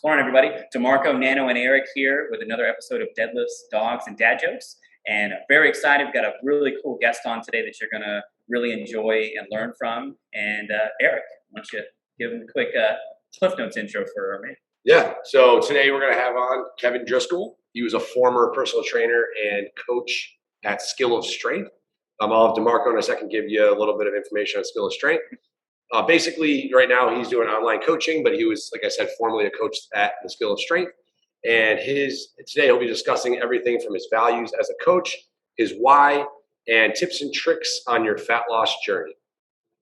What's going on, everybody? Demarco, Nano, and Eric here with another episode of Deadlifts, Dogs, and Dad Jokes. And very excited. We've got a really cool guest on today that you're going to really enjoy and learn from. And Eric, why don't you give him a quick Cliff Notes intro for me? Yeah, so today we're going to have on Kevin Driscoll. He was a former personal trainer and coach at Skill of Strength. I'll have Demarco in a second give you a little bit of information on Skill of Strength. Basically, right now he's doing online coaching, but he was, like I said, formerly a coach at the Skill of Strength. And today he'll be discussing everything from his values as a coach, his why, and tips and tricks on your fat loss journey.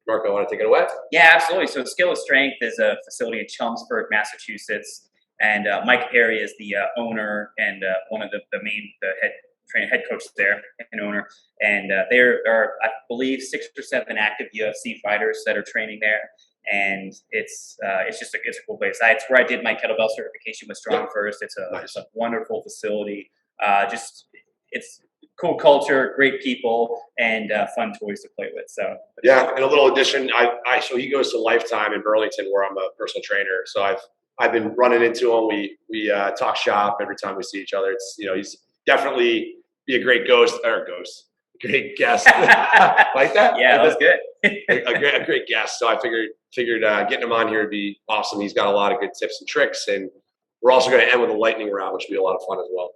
Marco, want to take it away? Yeah, absolutely. So Skill of Strength is a facility in Chelmsford, Massachusetts. And Mike Perry is the owner and one of the head coach there and owner. And there are, I believe, 6 or 7 active UFC fighters that are training there. And it's a cool place. It's where I did my kettlebell certification with Strong First. It's a wonderful facility. It's cool culture, great people, and fun toys to play with. So yeah, and a little addition. So he goes to Lifetime in Burlington, where I'm a personal trainer. So I've been running into him. We talk shop every time we see each other. It's he's definitely be a great great guest. Like that? Yeah, that was good. a great guest. So I figured getting him on here would be awesome. He's got a lot of good tips and tricks, and we're also going to end with a lightning round, which will be a lot of fun as well.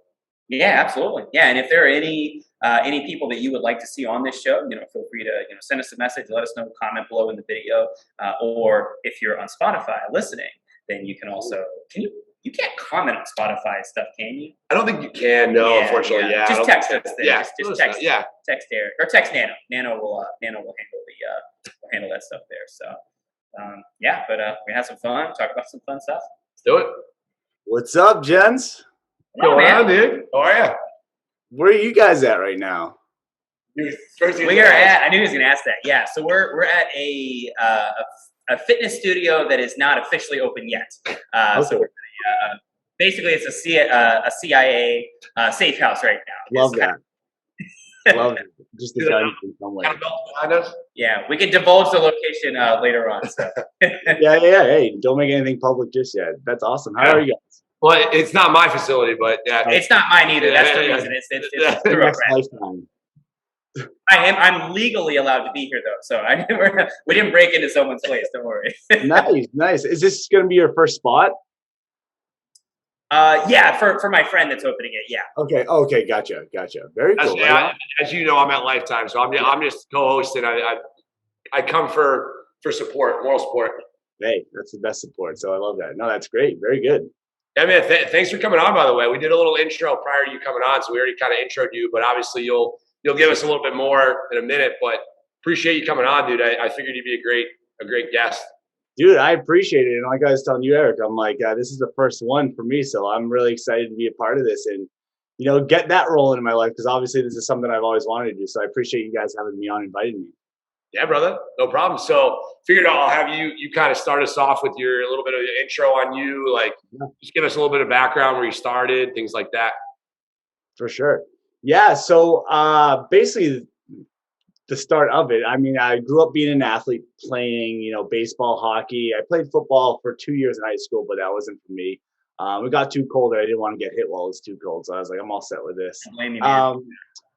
Yeah, absolutely. Yeah, and if there are any people that you would like to see on this show, feel free to send us a message, let us know, comment below in the video, or if you're on Spotify listening, then you can also you can't comment on Spotify stuff, can you? I don't think you can. No, unfortunately. Yeah. Just text us. Yeah. Just text. Yeah. Text Eric or text Nano. Nano will handle that stuff there. So but we had some fun. Talk about some fun stuff. Let's do it. What's up, gents? What's going on, dude? How are you? Where are you guys at right now? I knew he was going to ask that. Yeah. So we're at a fitness studio that is not officially open yet. Okay. So we're basically it's a CIA safe house right now. Love that. Love it. Just the guy in some way. Yeah, we can divulge the location later on. So. Yeah. Hey, don't make anything public just yet. That's awesome. How are you guys? Well, it's not my facility, but it's not mine either. That's the reason. It's through a friend. Lifetime. I'm legally allowed to be here though, so we didn't break into someone's place. Don't worry. Nice. Is this going to be your first spot? Yeah, for my friend that's opening it. Yeah. Okay. Gotcha. Very cool. As you know, I'm at Lifetime, so I'm just co-hosting. I come for support, moral support. Hey, that's the best support. So I love that. No, that's great. Very good. Yeah, man. Thanks for coming on. By the way, we did a little intro prior to you coming on, so we already kind of introed you, but obviously you'll give us a little bit more in a minute. But appreciate you coming on, dude. I figured you'd be a great guest. Dude, I appreciate it. And like I was telling you, Eric, I'm like, this is the first one for me. So I'm really excited to be a part of this and, get that rolling in my life. Because obviously this is something I've always wanted to do. So I appreciate you guys having me on, inviting me. Yeah, brother. No problem. So figured I'll have you kind of start us off with a little bit of the intro on you. Like, just give us a little bit of background where you started, things like that. For sure. Yeah. So basically, the start of it, I mean, I grew up being an athlete, playing, baseball, hockey. I played football for 2 years in high school, but that wasn't for me. It got too cold. I didn't want to get hit while it was too cold. So I was like, I'm all set with this.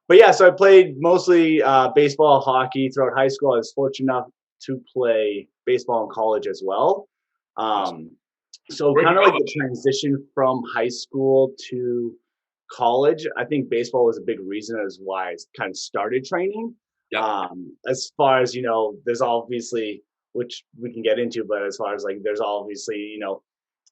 But yeah, so I played mostly baseball, hockey throughout high school. I was fortunate enough to play baseball in college as well. So kind of like the transition from high school to college, I think baseball was a big reason as why I kind of started training. Yeah. As far as, there's obviously, which we can get into, but as far as like, there's obviously,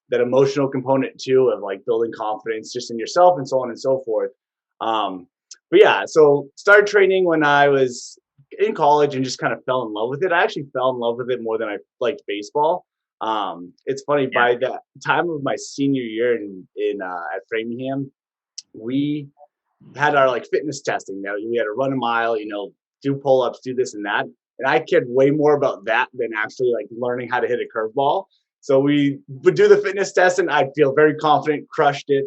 that emotional component too of like building confidence just in yourself and so on and so forth. But yeah, so started training when I was in college and just kind of fell in love with it. I actually fell in love with it more than I liked baseball. It's funny, by the time of my senior year at Framingham, we had our like fitness testing. Now we had to run a mile, do pull-ups, do this and that. And I cared way more about that than actually like learning how to hit a curveball. So we would do the fitness test and I'd feel very confident, crushed it.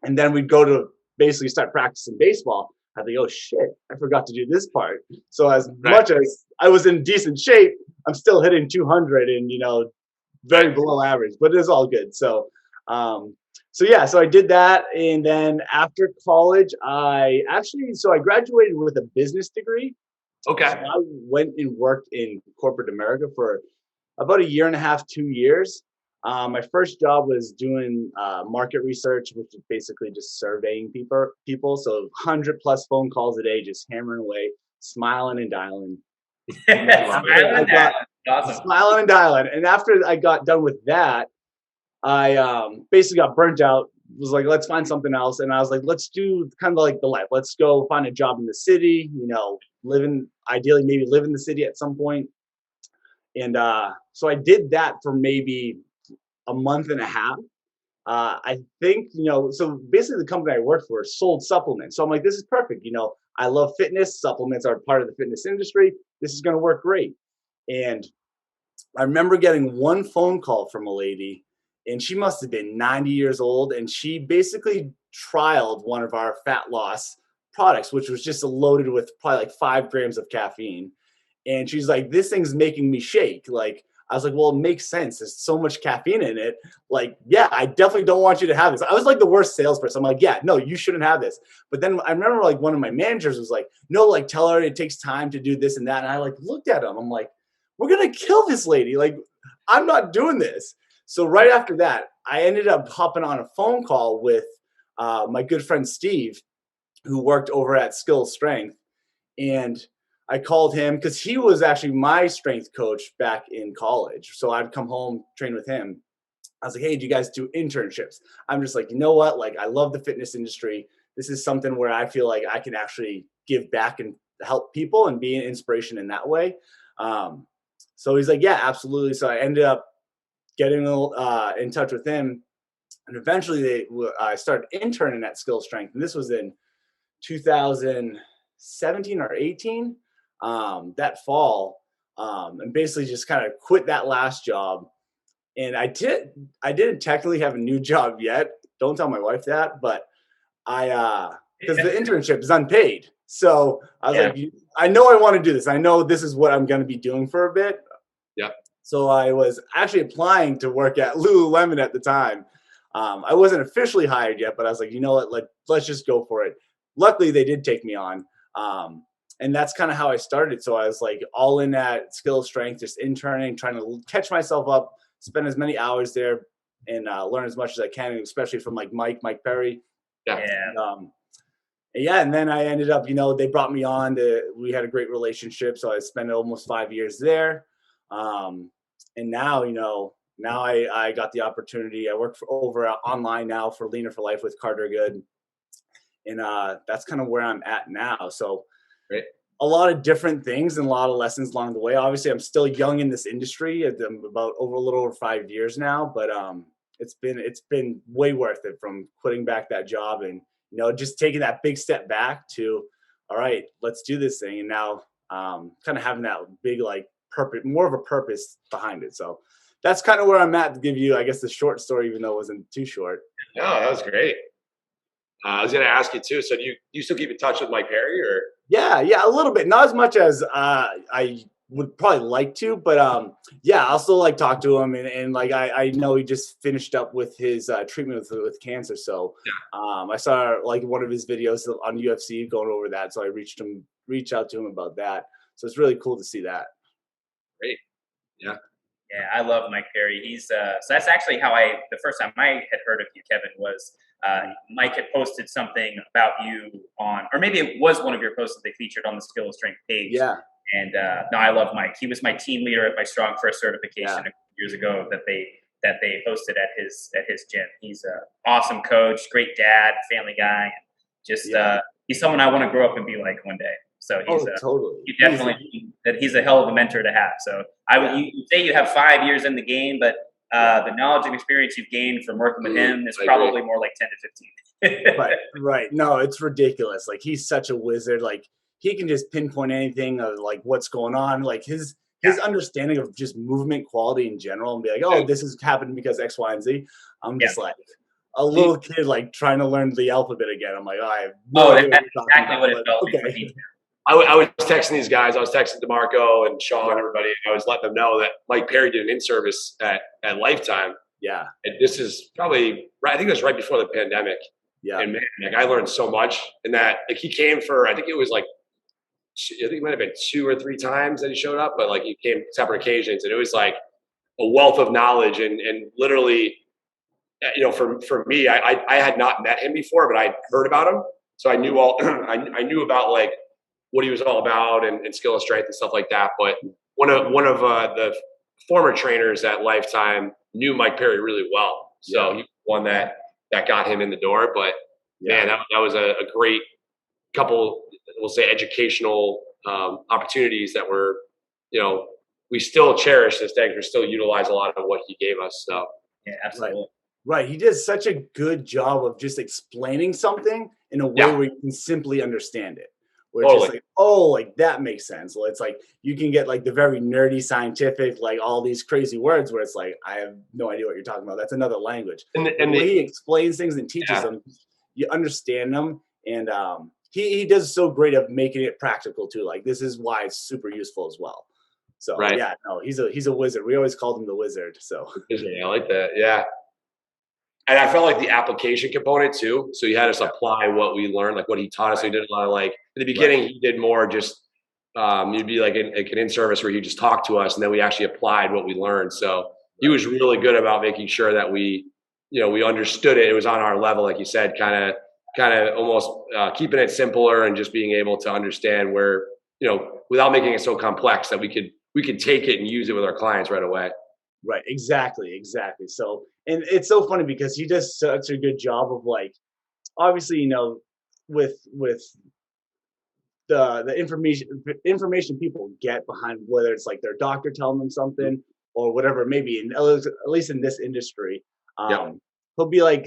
And then we'd go to basically start practicing baseball. I'd be, oh shit, I forgot to do this part. So as much as I was in decent shape, I'm still hitting 200 and, very below average, but it's all good. So So I did that, and then after college, I graduated with a business degree. Okay. So I went and worked in corporate America for about a year and a half, 2 years. My first job was doing market research, which is basically just surveying people. So 100+ phone calls a day, just hammering away, smiling and dialing. And then Smiling down. Awesome. smiling and dialing. And after I got done with that, I basically got burnt out. Was like, let's find something else. And I was like, let's do kind of like the life. Let's go find a job in the city. Ideally, maybe live in the city at some point. And so I did that for maybe a month and a half. I think, so basically the company I worked for sold supplements. So I'm like, this is perfect. I love fitness. Supplements are part of the fitness industry. This is going to work great. And I remember getting one phone call from a lady, and she must have been 90 years old. And she basically trialed one of our fat loss products, which was just loaded with probably like 5 grams of caffeine. And she's like, this thing's making me shake. Like, I was like, well, it makes sense. There's so much caffeine in it. Like, yeah, I definitely don't want you to have this. I was like the worst salesperson. I'm like, yeah, no, you shouldn't have this. But then I remember like one of my managers was like, no, like tell her it takes time to do this and that. And I like looked at him. I'm like, we're going to kill this lady. Like, I'm not doing this. So right after that, I ended up hopping on a phone call with my good friend Steve, who worked over at Skill Strength. And I called him because he was actually my strength coach back in college. So I'd come home, train with him. I was like, hey, do you guys do internships? I'm just like, you know what? Like, I love the fitness industry. This is something where I feel like I can actually give back and help people and be an inspiration in that way. So he's like, yeah, absolutely. So I ended up getting in touch with him. And eventually I started interning at Skill Strength. And this was in 2017 or 18. That fall, and basically just kind of quit that last job. And I didn't technically have a new job yet. Don't tell my wife that, but because the internship is unpaid. So I was like, I know I want to do this. I know this is what I'm going to be doing for a bit. Yeah. So I was actually applying to work at Lululemon at the time. I wasn't officially hired yet, but I was like, you know what, let's just go for it. Luckily, they did take me on. And that's kind of how I started. So I was like all in at Skill Strength, just interning, trying to catch myself up, spend as many hours there, and learn as much as I can, especially from like Mike Perry. Yeah. And then I ended up, they brought me on. We had a great relationship. So I spent almost 5 years there. And now, now I got the opportunity. I work over online now for Leaner for Life with Carter Good. And that's kind of where I'm at now. So Great. A lot of different things and a lot of lessons along the way. Obviously, I'm still young in this industry. I'm about a little over 5 years now, but it's been way worth it from quitting back that job and just taking that big step back to, all right, let's do this thing. And now kind of having that big purpose, more of a purpose behind it. So that's kind of where I'm at to give you, I guess, the short story, even though it wasn't too short. No, that was great. I was going to ask you too. So do you still keep in touch with Mike Perry or? Yeah, a little bit. Not as much as I would probably like to, but I'll still talk to him. And I know he just finished up with his treatment with cancer. So I saw one of his videos on UFC going over that. So I reached out to him about that. So it's really cool to see that. Great. Yeah. Yeah, I love Mike Perry. He's so that's actually how the first time I had heard of you, Kevin, was Mike had posted something about you on, or maybe it was one of your posts that they featured on the Skill of Strength page. Yeah. And no, I love Mike. He was my team leader at my Strong First certification a few years ago that they hosted at his gym. He's an awesome coach, great dad, family guy. Just he's someone I want to grow up and be like one day. So he's totally. You definitely he's a hell of a mentor to have. So you say you have 5 years in the game, but the knowledge and experience you've gained from working with him is probably more like 10 to 15. Right. No, it's ridiculous. He's such a wizard. He can just pinpoint anything of what's going on. His understanding of just movement quality in general and be like, oh, this is happening because X, Y, and Z. I'm just a little kid trying to learn the alphabet again. I'm like, I have no idea that's exactly what it felt like for me. I was texting these guys. I was texting Demarco and Sean, everybody. And I was letting them know that Mike Perry did an in-service at Lifetime. Yeah. And this is probably right. I think it was right before the pandemic. Yeah. And man, like I learned so much in that. Like he came for, I think it was like, I think it might have been 2 or 3 times that he showed up, but like he came separate occasions, and it was like a wealth of knowledge and literally, for me, I had not met him before, but I'd heard about him, so I knew all I knew about like what he was all about and skill and strength and stuff like that. But one of the former trainers at Lifetime knew Mike Perry really well, so he was one that got him in the door. But man, that was a great couple, we'll say, educational opportunities that were, we still cherish this day because we still utilize a lot of what he gave us. So yeah, absolutely. Right. He does such a good job of just explaining something in a way where you can simply understand it. Where it's just like, oh, like that makes sense. Well, it's like you can get like the very nerdy scientific, like all these crazy words where it's like, I have no idea what you're talking about. That's another language. And the way he explains things and teaches them, you understand them. And he does so great of making it practical too. Like this is why it's super useful as well. So yeah, no, he's a wizard. We always called him the wizard. So I like that. Yeah. And I felt like the application component too. So you had us apply what we learned, like what he taught us. So he did a lot of like, in the beginning, he did more just, you'd be like an in-service where he just talked to us, and then we actually applied what we learned. So he was really good about making sure that we understood it. It was on our level, like you said, kind of almost keeping it simpler and just being able to understand where, without making it so complex that we could take it and use it with our clients right away. Right. Exactly. So, and it's so funny because he does such a good job of like, obviously, with the information people get behind, whether it's like their doctor telling them something or whatever it may be, and at least in this industry, he'll be like,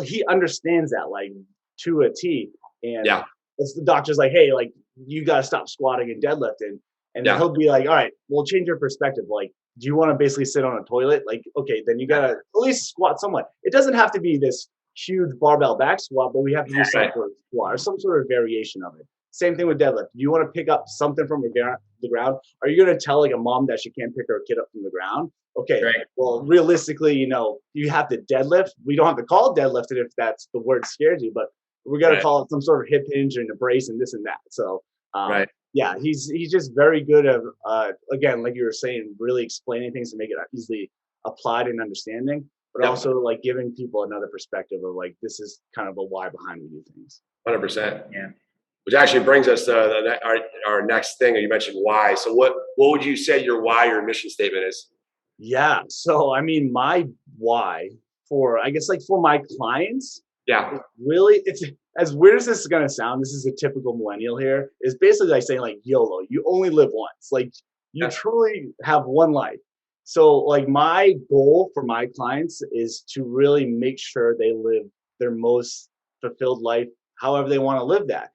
he understands that like to a T. And it's the doctor's like, hey, like you got to stop squatting and deadlifting. And then he'll be like, all right, we'll change your perspective. Like, do you want to basically sit on a toilet? Like, okay, then you got to at least squat somewhat. It doesn't have to be this huge barbell back squat, but we have to do some sort of squat or some sort of variation of it. Same thing with deadlift. Do you want to pick up something from the ground? Are you going to tell like a mom that she can't pick her kid up from the ground? Okay, well, realistically, you have to deadlift. We don't have to call it deadlifted if that's the word scares you, but we're going to call it some sort of hip hinge and a brace and this and that. So, yeah, he's just very good at, again, like you were saying, really explaining things to make it easily applied and understanding, but also like giving people another perspective of like, this is kind of a why behind we do things. 100%. Yeah. Which actually brings us to our next thing. You mentioned why. So what would you say your why, your mission statement is? Yeah. So, I mean, my why for my clients, really, it's as weird as this is going to sound. This is a typical millennial here, is basically like saying like YOLO, you only live once. Like you truly have one life. So like my goal for my clients is to really make sure they live their most fulfilled life, however they want to live that.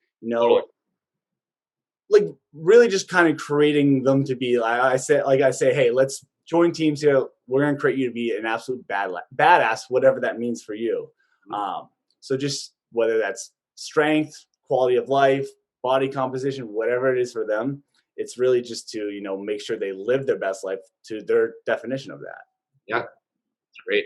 Like really just kind of creating them to be, I say, hey, let's join teams here. We're going to create you to be an absolute badass, whatever that means for you. So just whether that's strength, quality of life, body composition, whatever it is for them, it's really just to, make sure they live their best life to their definition of that. Yeah, that's great.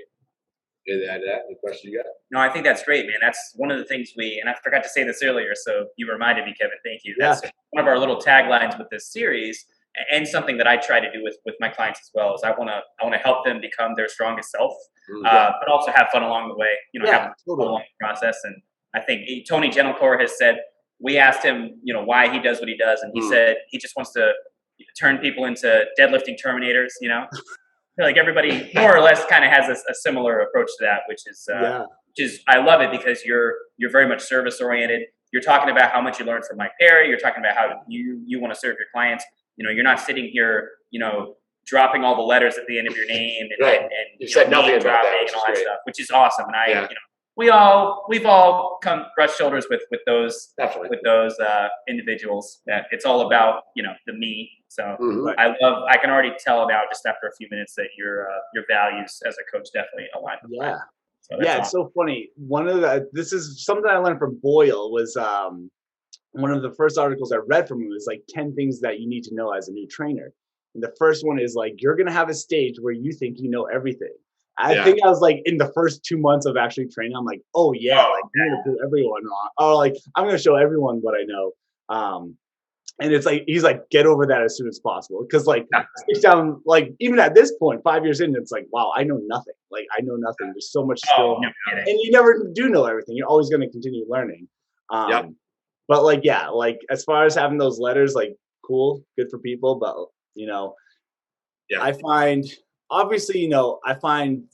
Any question you got? No, I think that's great, man. That's one of the things and I forgot to say this earlier, so you reminded me, Kevin. Thank you. That's one of our little taglines with this series, and something that I try to do with my clients as well. Is I want to help them become their strongest self, but also have fun along the way. Have fun along the process. And I think Tony Gentilcore has said, we asked him, why he does what he does, and he said he just wants to turn people into deadlifting Terminators. I feel like everybody more or less kind of has a similar approach to that, which is I love it because you're very much service oriented. You're talking about how much you learned from Mike Perry. You're talking about how you want to serve your clients. You're not sitting here, dropping all the letters at the end of your name and you said nothing about that, and all that stuff, which is awesome. And we've all come brush shoulders with those individuals. That it's all about the me. So I can already tell now just after a few minutes that your values as a coach definitely align with mine. So it's so funny. This is something I learned from Boyle was one of the first articles I read from him was like 10 things that you need to know as a new trainer. And the first one is like, you're going to have a stage where you think you know everything. I think I was like in the first 2 months of actually training, I'm like, oh yeah, like I'm gonna prove everyone wrong. Or like I'm gonna show everyone what I know. And it's like he's like, get over that as soon as possible. Cause like six down, like even at this point, 5 years in, it's like, wow, I know nothing. Like I know nothing. There's so much skill. And you never do know everything. You're always gonna continue learning. But like, yeah, like as far as having those letters, like cool, good for people. But you know, I find obviously, you know, I find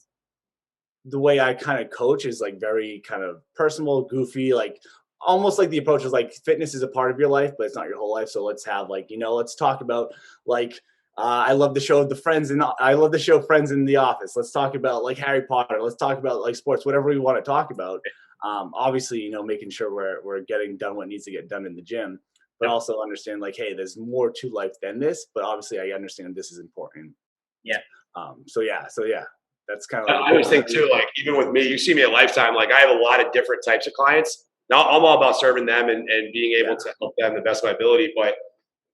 the way I kind of coach is like very kind of personal, goofy, like almost like the approach is like fitness is a part of your life, but it's not your whole life. So let's have like, you know, let's talk about like I love the show I love the show Friends in the Office. Let's talk about like Harry Potter. Let's talk about like sports, whatever we want to talk about. Obviously, you know, making sure we're getting done what needs to get done in the gym, but also understand like, hey, there's more to life than this. But obviously, I understand this is important. Yeah. So yeah. That's kind of like I always think too, like even with me, you see me at Lifetime, like I have a lot of different types of clients. Now I'm all about serving them and being able to help them the best of my ability. But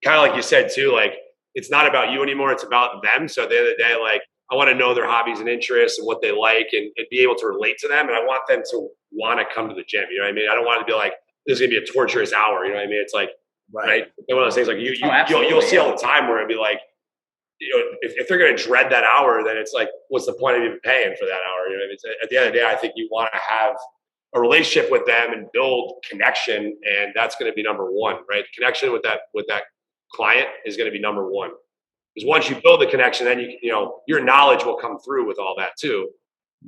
kind of like you said too, like it's not about you anymore. It's about them. So at the end of the day, like I want to know their hobbies and interests and what they like and be able to relate to them. And I want them to want to come to the gym. You know what I mean? I don't want it to be like, this is going to be a torturous hour. You know what I mean? It's like, right. One of those things like you'll see all the time where it'd be like, you know, if they're going to dread that hour, then it's like, what's the point of even paying for that hour? You know, it's, at the end of the day, I think you want to have a relationship with them and build connection, and that's going to be number one, right? Connection with that client is going to be number one, because once you build the connection, then you know your knowledge will come through with all that too.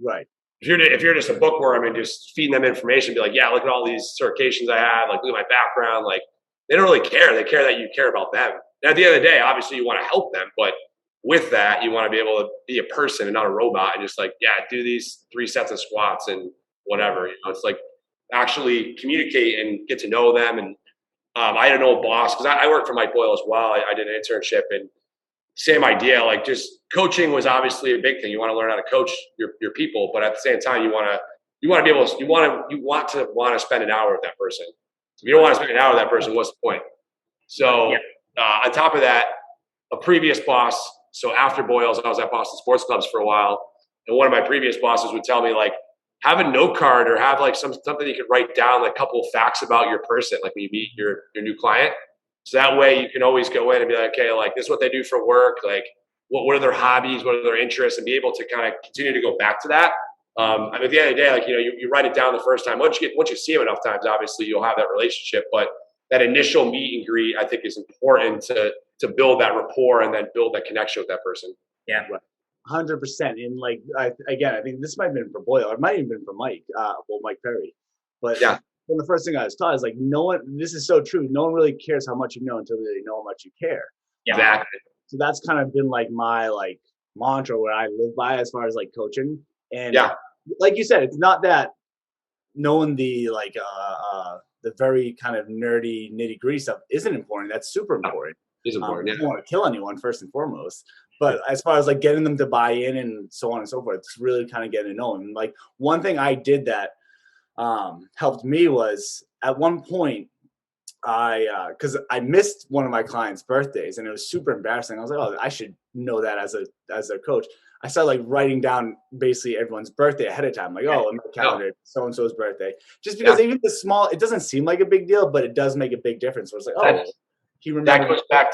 Right. If you're just a bookworm and just feeding them information, be like, yeah, look at all these certifications I have, like look at my background, like they don't really care. They care that you care about them. And at the end of the day, obviously you want to help them, but with that, you want to be able to be a person and not a robot and just like, yeah, do these 3 sets of squats and whatever. You know, it's like actually communicate and get to know them. And I had an old boss because I worked for Mike Boyle as well. I did an internship and same idea. Like just coaching was obviously a big thing. You want to learn how to coach your people, but at the same time, you want to be able to, you want to spend an hour with that person. If you don't want to spend an hour with that person, what's the point? So on top of that, a previous boss. So after Boyles, I was at Boston Sports Clubs for a while. And one of my previous bosses would tell me like, have a note card or have like something you could write down, like a couple of facts about your person, like when you meet your new client. So that way you can always go in and be like, okay, like this is what they do for work. Like what are their hobbies? What are their interests? And be able to kind of continue to go back to that. And at the end of the day, like, you know, you write it down the first time. Once you see them enough times, obviously you'll have that relationship. But that initial meet and greet, I think, is important to build that rapport and then build that connection with that person. Yeah. 100%. And like, I think this might have been for Boyle, or it might have been for Mike, Mike Perry. But when the first thing I was taught is like, this is so true. No one really cares how much you know until they know how much you care. Yeah. Exactly. So that's kind of been like my like mantra where I live by as far as like coaching. And like you said, it's not that knowing the like, the very kind of nerdy nitty gritty stuff isn't important. That's super important. It's important. You don't want to kill anyone first and foremost. But as far as like getting them to buy in and so on and so forth, it's really kind of getting to know them. Like one thing I did that helped me was at one point because I missed one of my clients' birthdays and it was super embarrassing. I was like, oh, I should know that as a coach. I started like writing down basically everyone's birthday ahead of time. Like, oh, in my calendar, so-and-so's birthday. Just because even the small, it doesn't seem like a big deal, but it does make a big difference. Where it's like, oh, he remembers. That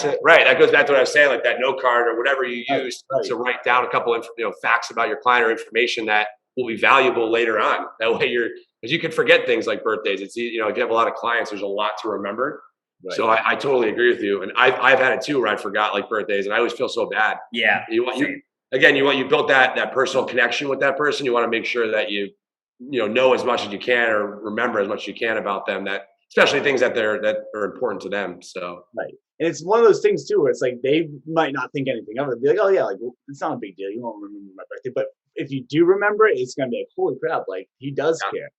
goes back to what I was saying, like that note card or whatever you use to write down a couple of facts about your client or information that will be valuable later on. That way because you can forget things like birthdays. It's, if you have a lot of clients, there's a lot to remember. Right. So I totally agree with you. And I've had it too where I forgot like birthdays and I always feel so bad. Yeah. You built that personal connection with that person. You want to make sure that you know as much as you can or remember as much as you can about them, that especially things that are important to them. So right. And it's one of those things too where it's like they might not think anything of it. Be like, oh yeah, like it's not a big deal. You won't remember my birthday. But if you do remember it, it's gonna be like, holy crap, like he does care.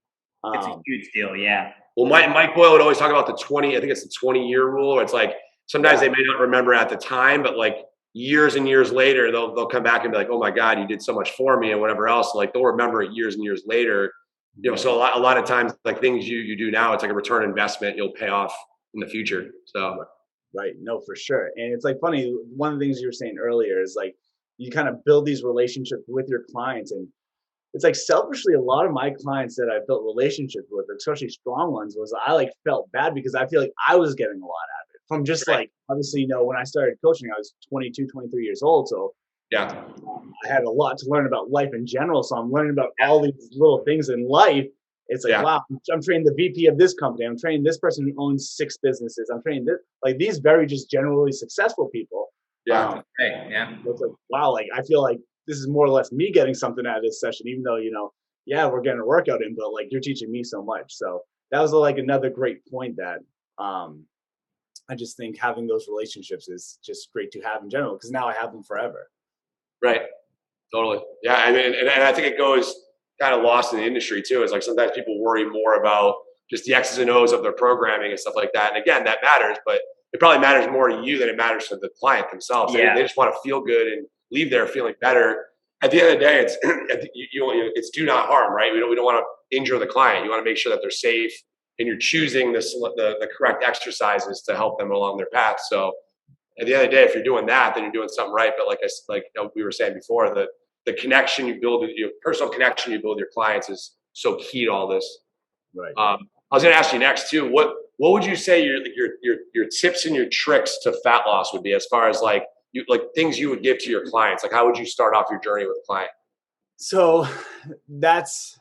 It's a huge deal, yeah. Well, Mike Boyle would always talk about the 20-year rule. It's like sometimes they may not remember at the time, but like years and years later, they'll come back and be like, oh my God, you did so much for me and whatever else. Like they'll remember it years and years later. So a lot of times, like things you do now, it's like a return investment. You'll pay off in the future. So right, no, for sure. And it's like funny. One of the things you were saying earlier is like you kind of build these relationships with your clients. And it's like selfishly, a lot of my clients that I built relationships with, especially strong ones, was I like felt bad because I feel like I was getting a lot out of it from just like, obviously, when I started coaching, I was 22, 23 years old. So Yeah. I had a lot to learn about life in general. So I'm learning about all these little things in life. It's like, wow, I'm training the VP of this company. I'm training this person who owns 6 businesses. I'm training this, like these very just generally successful people. Yeah. It's like, wow, like I feel like this is more or less me getting something out of this session, even though, yeah, we're getting a workout in, but like you're teaching me so much. So that was like another great point that I just think having those relationships is just great to have in general, because now I have them forever. Right. Totally. Yeah. I mean, and I think it goes kind of lost in the industry too. It's like sometimes people worry more about just the X's and O's of their programming and stuff like that. And again, that matters, but it probably matters more to you than it matters to the client themselves. They just want to feel good and leave there feeling better. At the end of the day, it's do not harm, right? We don't want to injure the client. You want to make sure that they're safe, and you're choosing the correct exercises to help them along their path. So at the end of the day, if you're doing that, then you're doing something right. But like we were saying before, the connection you build, your personal connection you build with your clients is so key to all this. Right. I was going to ask you next too. What would you say your tips and your tricks to fat loss would be, as far as like things you would give to your clients? Like, how would you start off your journey with a client? So that's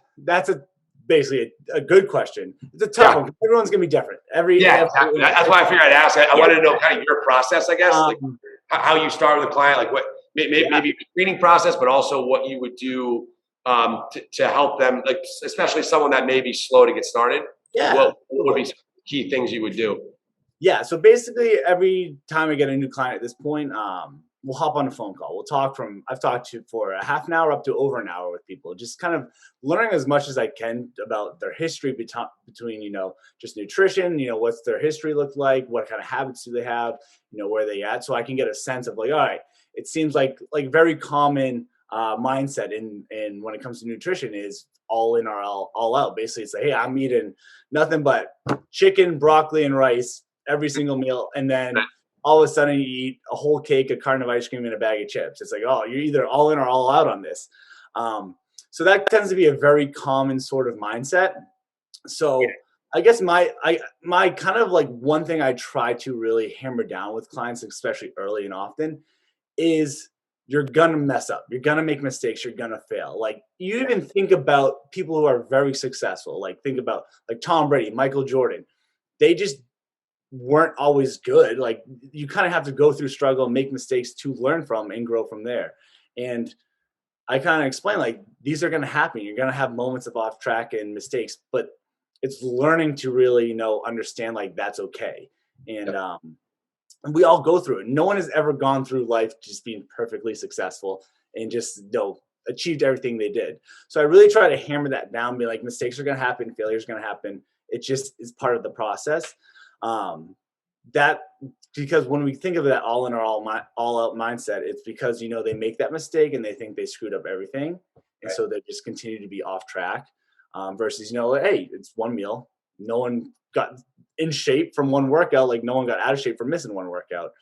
basically a good question. It's a tough one. Everyone's gonna be different. Exactly. That's why I figured I'd ask. I wanted to know kind of your process, I guess, like how you start with a client, like what maybe the screening process, but also what you would do to help them, like especially someone that may be slow to get started. What would be some key things you would do? Yeah. So basically, every time I get a new client at this point, we'll hop on a phone call. I've talked to for a half an hour up to over an hour with people, just kind of learning as much as I can about their history between, just nutrition, what's their history look like, what kind of habits do they have, where they at, so I can get a sense of like, all right, it seems like very common mindset in when it comes to nutrition is all in or all out. Basically, it's like, hey, I'm eating nothing but chicken, broccoli, and rice every single meal, and then all of a sudden you eat a whole cake, a carton of ice cream, and a bag of chips. It's like, oh, you're either all in or all out on this. So that tends to be a very common sort of mindset. So I guess my kind of like one thing I try to really hammer down with clients, especially early and often, is you're gonna mess up. You're gonna make mistakes. You're gonna fail. Like, you even think about people who are very successful. Like, think about like Tom Brady, Michael Jordan. They just weren't always good. Like, you kind of have to go through struggle and make mistakes to learn from and grow from there. And I kind of explain, like, these are going to happen. You're going to have moments of off track and mistakes, but it's learning to really, understand like that's okay. And we all go through it. No one has ever gone through life just being perfectly successful and just achieved everything they did. So I really try to hammer that down, be like, mistakes are going to happen, failure is going to happen. It just is part of the process. That because when we think of that all in or all out mindset, it's because, they make that mistake and they think they screwed up everything. And so they just continue to be off track, versus, hey, it's one meal. No one got in shape from one workout. Like, no one got out of shape from missing one workout.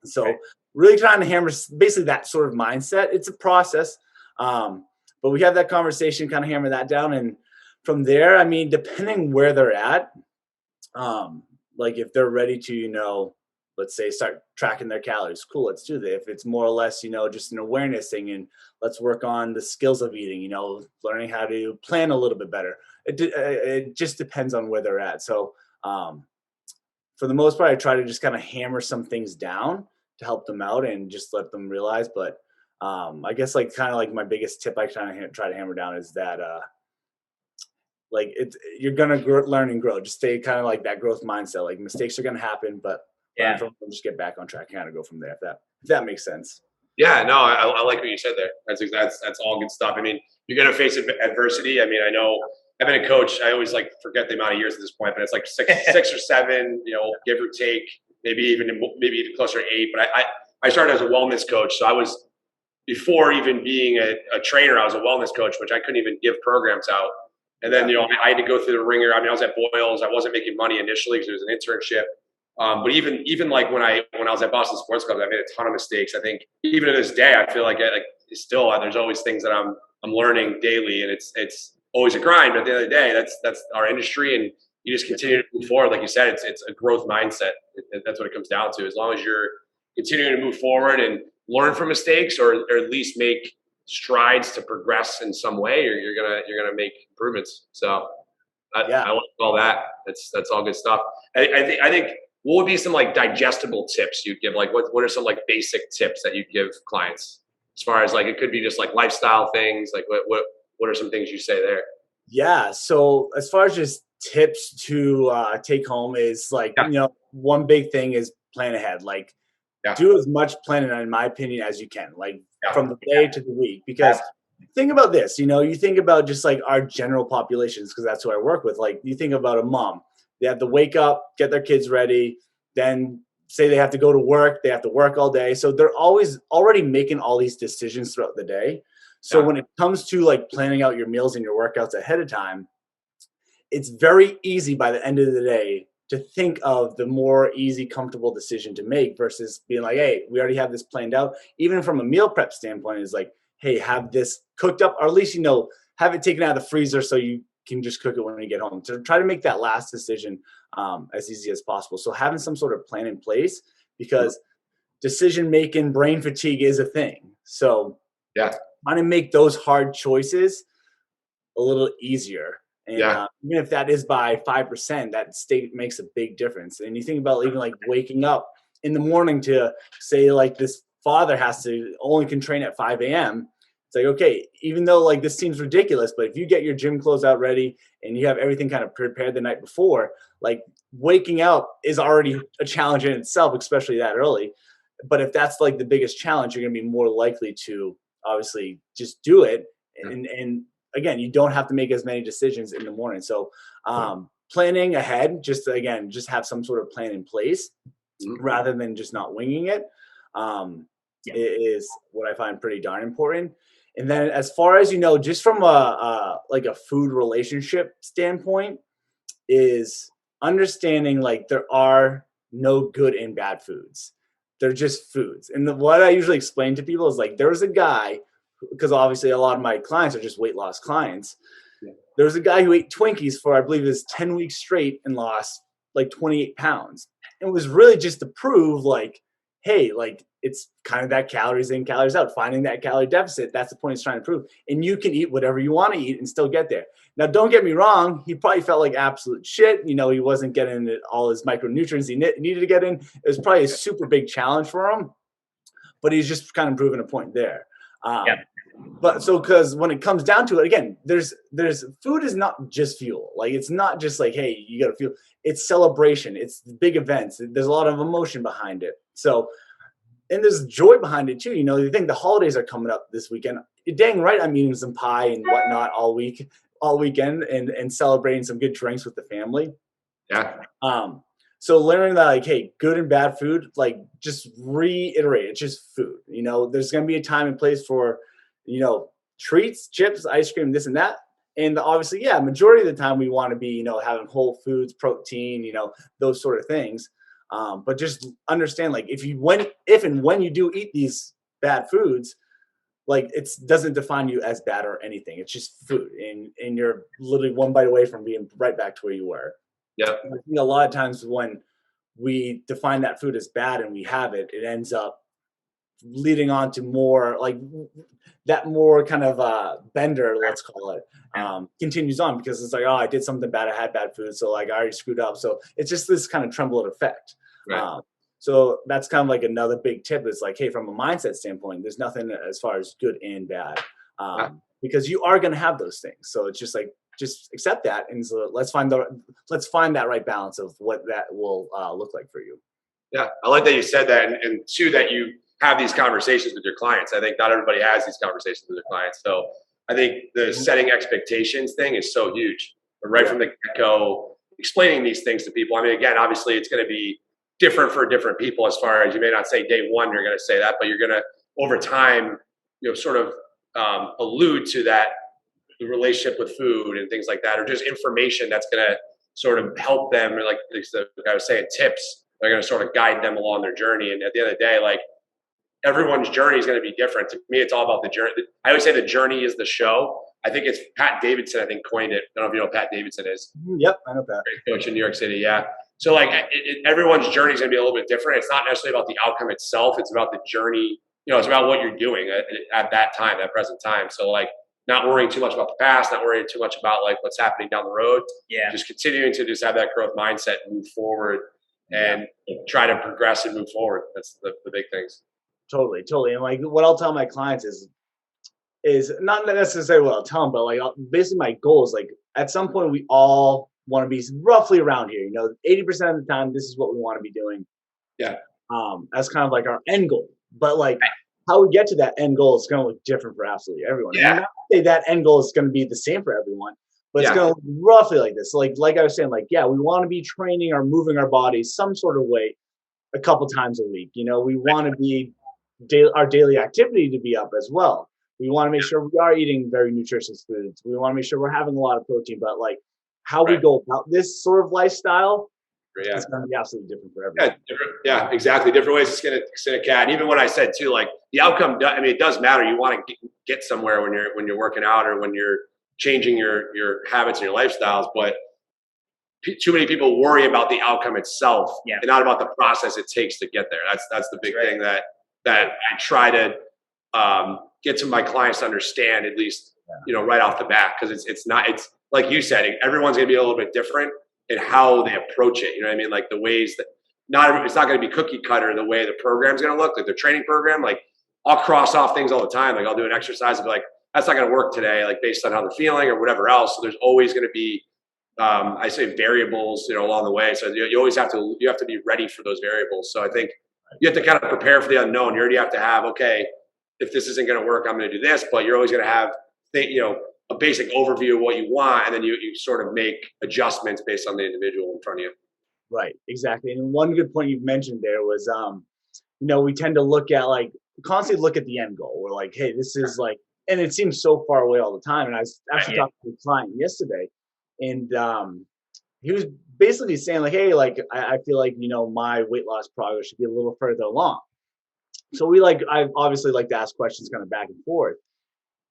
So really trying to hammer basically that sort of mindset. It's a process. But we have that conversation, kind of hammer that down. And from there, I mean, depending where they're at, like if they're ready to, let's say start tracking their calories, cool, let's do that. If it's more or less, just an awareness thing, and let's work on the skills of eating, learning how to plan a little bit better. It just depends on where they're at. So for the most part, I try to just kind of hammer some things down to help them out and just let them realize. But I guess like kind of like my biggest tip I try to hammer down is that like you're gonna learn and grow. Just stay kind of like that growth mindset. Like, mistakes are gonna happen, but just get back on track, kind of go from there. If that makes sense. Yeah, no, I like what you said there. That's all good stuff. I mean, you're gonna face adversity. I mean, I know I've been a coach. I always like forget the amount of years at this point, but it's like six or seven, give or take, maybe even closer to 8. But I started as a wellness coach, so I was, before even being a trainer, I was a wellness coach, which I couldn't even give programs out. And then, I had to go through the ringer. I mean, I was at Boyles. I wasn't making money initially because it was an internship. But even like when I was at Boston Sports Club, I made a ton of mistakes. I think even to this day, I feel like still there's always things that I'm learning daily, and it's always a grind. But at the end of the day, that's our industry, and you just continue to move forward. Like you said, it's a growth mindset. That's what it comes down to. As long as you're continuing to move forward and learn from mistakes, or at least make strides to progress in some way, you're gonna make improvements. So I like all that. That's all good stuff. I think what would be some like digestible tips you'd give? Like what are some like basic tips that you'd give clients as far as like, it could be just like lifestyle things. Like what are some things you say there? Yeah. So as far as just tips to take home is like, one big thing is plan ahead. Like do as much planning, in my opinion, as you can, like from the day to the week, because think about this, you think about just like our general populations, because that's who I work with. Like you think about a mom, they have to wake up, get their kids ready, then say they have to go to work, they have to work all day. So they're always already making all these decisions throughout the day. So when it comes to like planning out your meals and your workouts ahead of time, it's very easy by the end of the day to think of the more easy, comfortable decision to make versus being like, hey, we already have this planned out. Even from a meal prep standpoint, is like, hey, have this cooked up, or at least, have it taken out of the freezer so you can just cook it when you get home. To try to make that last decision as easy as possible. So having some sort of plan in place, because decision-making, brain fatigue is a thing. So trying to make those hard choices a little easier. And even if that is by 5%, that state makes a big difference. And you think about even like waking up in the morning to say like this father has to only can train at 5 a.m. It's like, okay, even though like this seems ridiculous, but if you get your gym clothes out ready and you have everything kind of prepared the night before, like waking up is already a challenge in itself, especially that early. But if that's like the biggest challenge, you're going to be more likely to obviously just do it. And again, you don't have to make as many decisions in the morning. So planning ahead, just have some sort of plan in place rather than just not winging it, is what I find pretty darn important. And then as far as, just from a food relationship standpoint, is understanding like there are no good and bad foods. They're just foods. And what I usually explain to people is like, there was a guy, because obviously a lot of my clients are just weight loss clients. There was a guy who ate Twinkies for, I believe it was 10 weeks straight and lost like 28 pounds. And it was really just to prove like, hey, like it's kind of that calories in, calories out, finding that calorie deficit. That's the point he's trying to prove. And you can eat whatever you want to eat and still get there. Now, don't get me wrong. He probably felt like absolute shit. He wasn't getting all his micronutrients he needed to get in. It was probably a super big challenge for him, but he's just kind of proving a point there. But so, because when it comes down to it, again, there's food is not just fuel. Like it's not just like, hey, you got to fuel. It's celebration. It's big events. There's a lot of emotion behind it. So, and there's joy behind it too. You think the holidays are coming up this weekend. You're dang right, I'm eating some pie and whatnot all weekend, and celebrating some good drinks with the family. So learning that, like, hey, good and bad food, like just reiterate, it's just food. There's going to be a time and place for, treats, chips, ice cream, this and that. And obviously, majority of the time we want to be, having whole foods, protein, those sort of things. But just understand, like, if and when you do eat these bad foods, like it doesn't define you as bad or anything. It's just food, and you're literally one bite away from being right back to where you were. I think a lot of times when we define that food as bad and we have it, it ends up leading on to more like that more kind of bender, let's call it, continues on, because it's like, oh, I did something bad, I had bad food, so like I already screwed up. So it's just this kind of trembling effect. So that's kind of like another big tip is like, hey, from a mindset standpoint, there's nothing as far as good and bad, because you are going to have those things. So it's just like, just accept that, and so let's find that right balance of what that will look like for you. Yeah, I like that you said that, and two, that you have these conversations with your clients. I think not everybody has these conversations with their clients. So I think the setting expectations thing is so huge. But right from the get-go, explaining these things to people. I mean, again, obviously it's going to be different for different people, as far as you may not say day one you're going to say that, but you're going to, over time, sort of allude to that, the relationship with food and things like that, or just information that's going to sort of help them, or like I was saying, tips They're going to sort of guide them along their journey. And at the end of the day, like, everyone's journey is going to be different. To me, it's all about the journey. I always say the journey is the show. I think it's Pat Davidson, I think, coined it. I don't know if you know who Pat Davidson is. Yep, I know Pat. Great coach in New York City, yeah. So, like, everyone's journey is going to be a little bit different. It's not necessarily about the outcome itself. It's about the journey. You know, it's about what you're doing at that time, that present time. So, like, not worrying too much about the past, not worrying too much about, like, what's happening down the road. Yeah. Just continuing to just have that growth mindset and move forward and try to progress and move forward. That's the big things. Totally. And like what I'll tell my clients is not necessarily what I'll tell them, but like basically my goal is like at some point we all want to be roughly around here. You know, 80% of the time this is what we want to be doing. Yeah. As kind of like our end goal. But like how we get to that end goal is going to look different for absolutely everyone. Yeah. And not to say that end goal is going to be the same for everyone, but it's going to look roughly like this. Like I was saying, like, yeah, we want to be training or moving our bodies some sort of way a couple times a week. You know, we want to be our daily activity to be up as well. We want to make sure we are eating very nutritious foods. We want to make sure we're having a lot of protein, but like how we go about this sort of lifestyle is going to be absolutely different for everyone. Yeah, exactly. Different ways to skin a cat. And even when I said too, like the outcome, I mean, it does matter. You want to get somewhere when you're working out or when you're changing your habits and your lifestyles, but too many people worry about the outcome itself and not about the process it takes to get there. That's the big thing that I try to get to my clients to understand, at least, you know, right off the bat, because it's like you said, everyone's going to be a little bit different in how they approach it. You know what I mean? Like the ways that it's not going to be cookie cutter the way the program's going to look, like the training program. Like I'll cross off things all the time. Like I'll do an exercise and be like, that's not going to work today, like based on how they're feeling or whatever else. So there's always going to be, I say variables, you know, along the way. So you always have to be ready for those variables. So I think you have to kind of prepare for the unknown. You already have to have, okay, if this isn't going to work, I'm going to do this, but you're always going to have, you know, a basic overview of what you want. And then you sort of make adjustments based on the individual in front of you. Right. Exactly. And one good point you mentioned there was, you know, we tend to look at constantly look at the end goal. We're like, hey, this is like, and it seems so far away all the time. And I was actually talking to a client yesterday, and he was basically saying like, hey, like I feel like, you know, my weight loss progress should be a little further along. So I obviously like to ask questions kind of back and forth.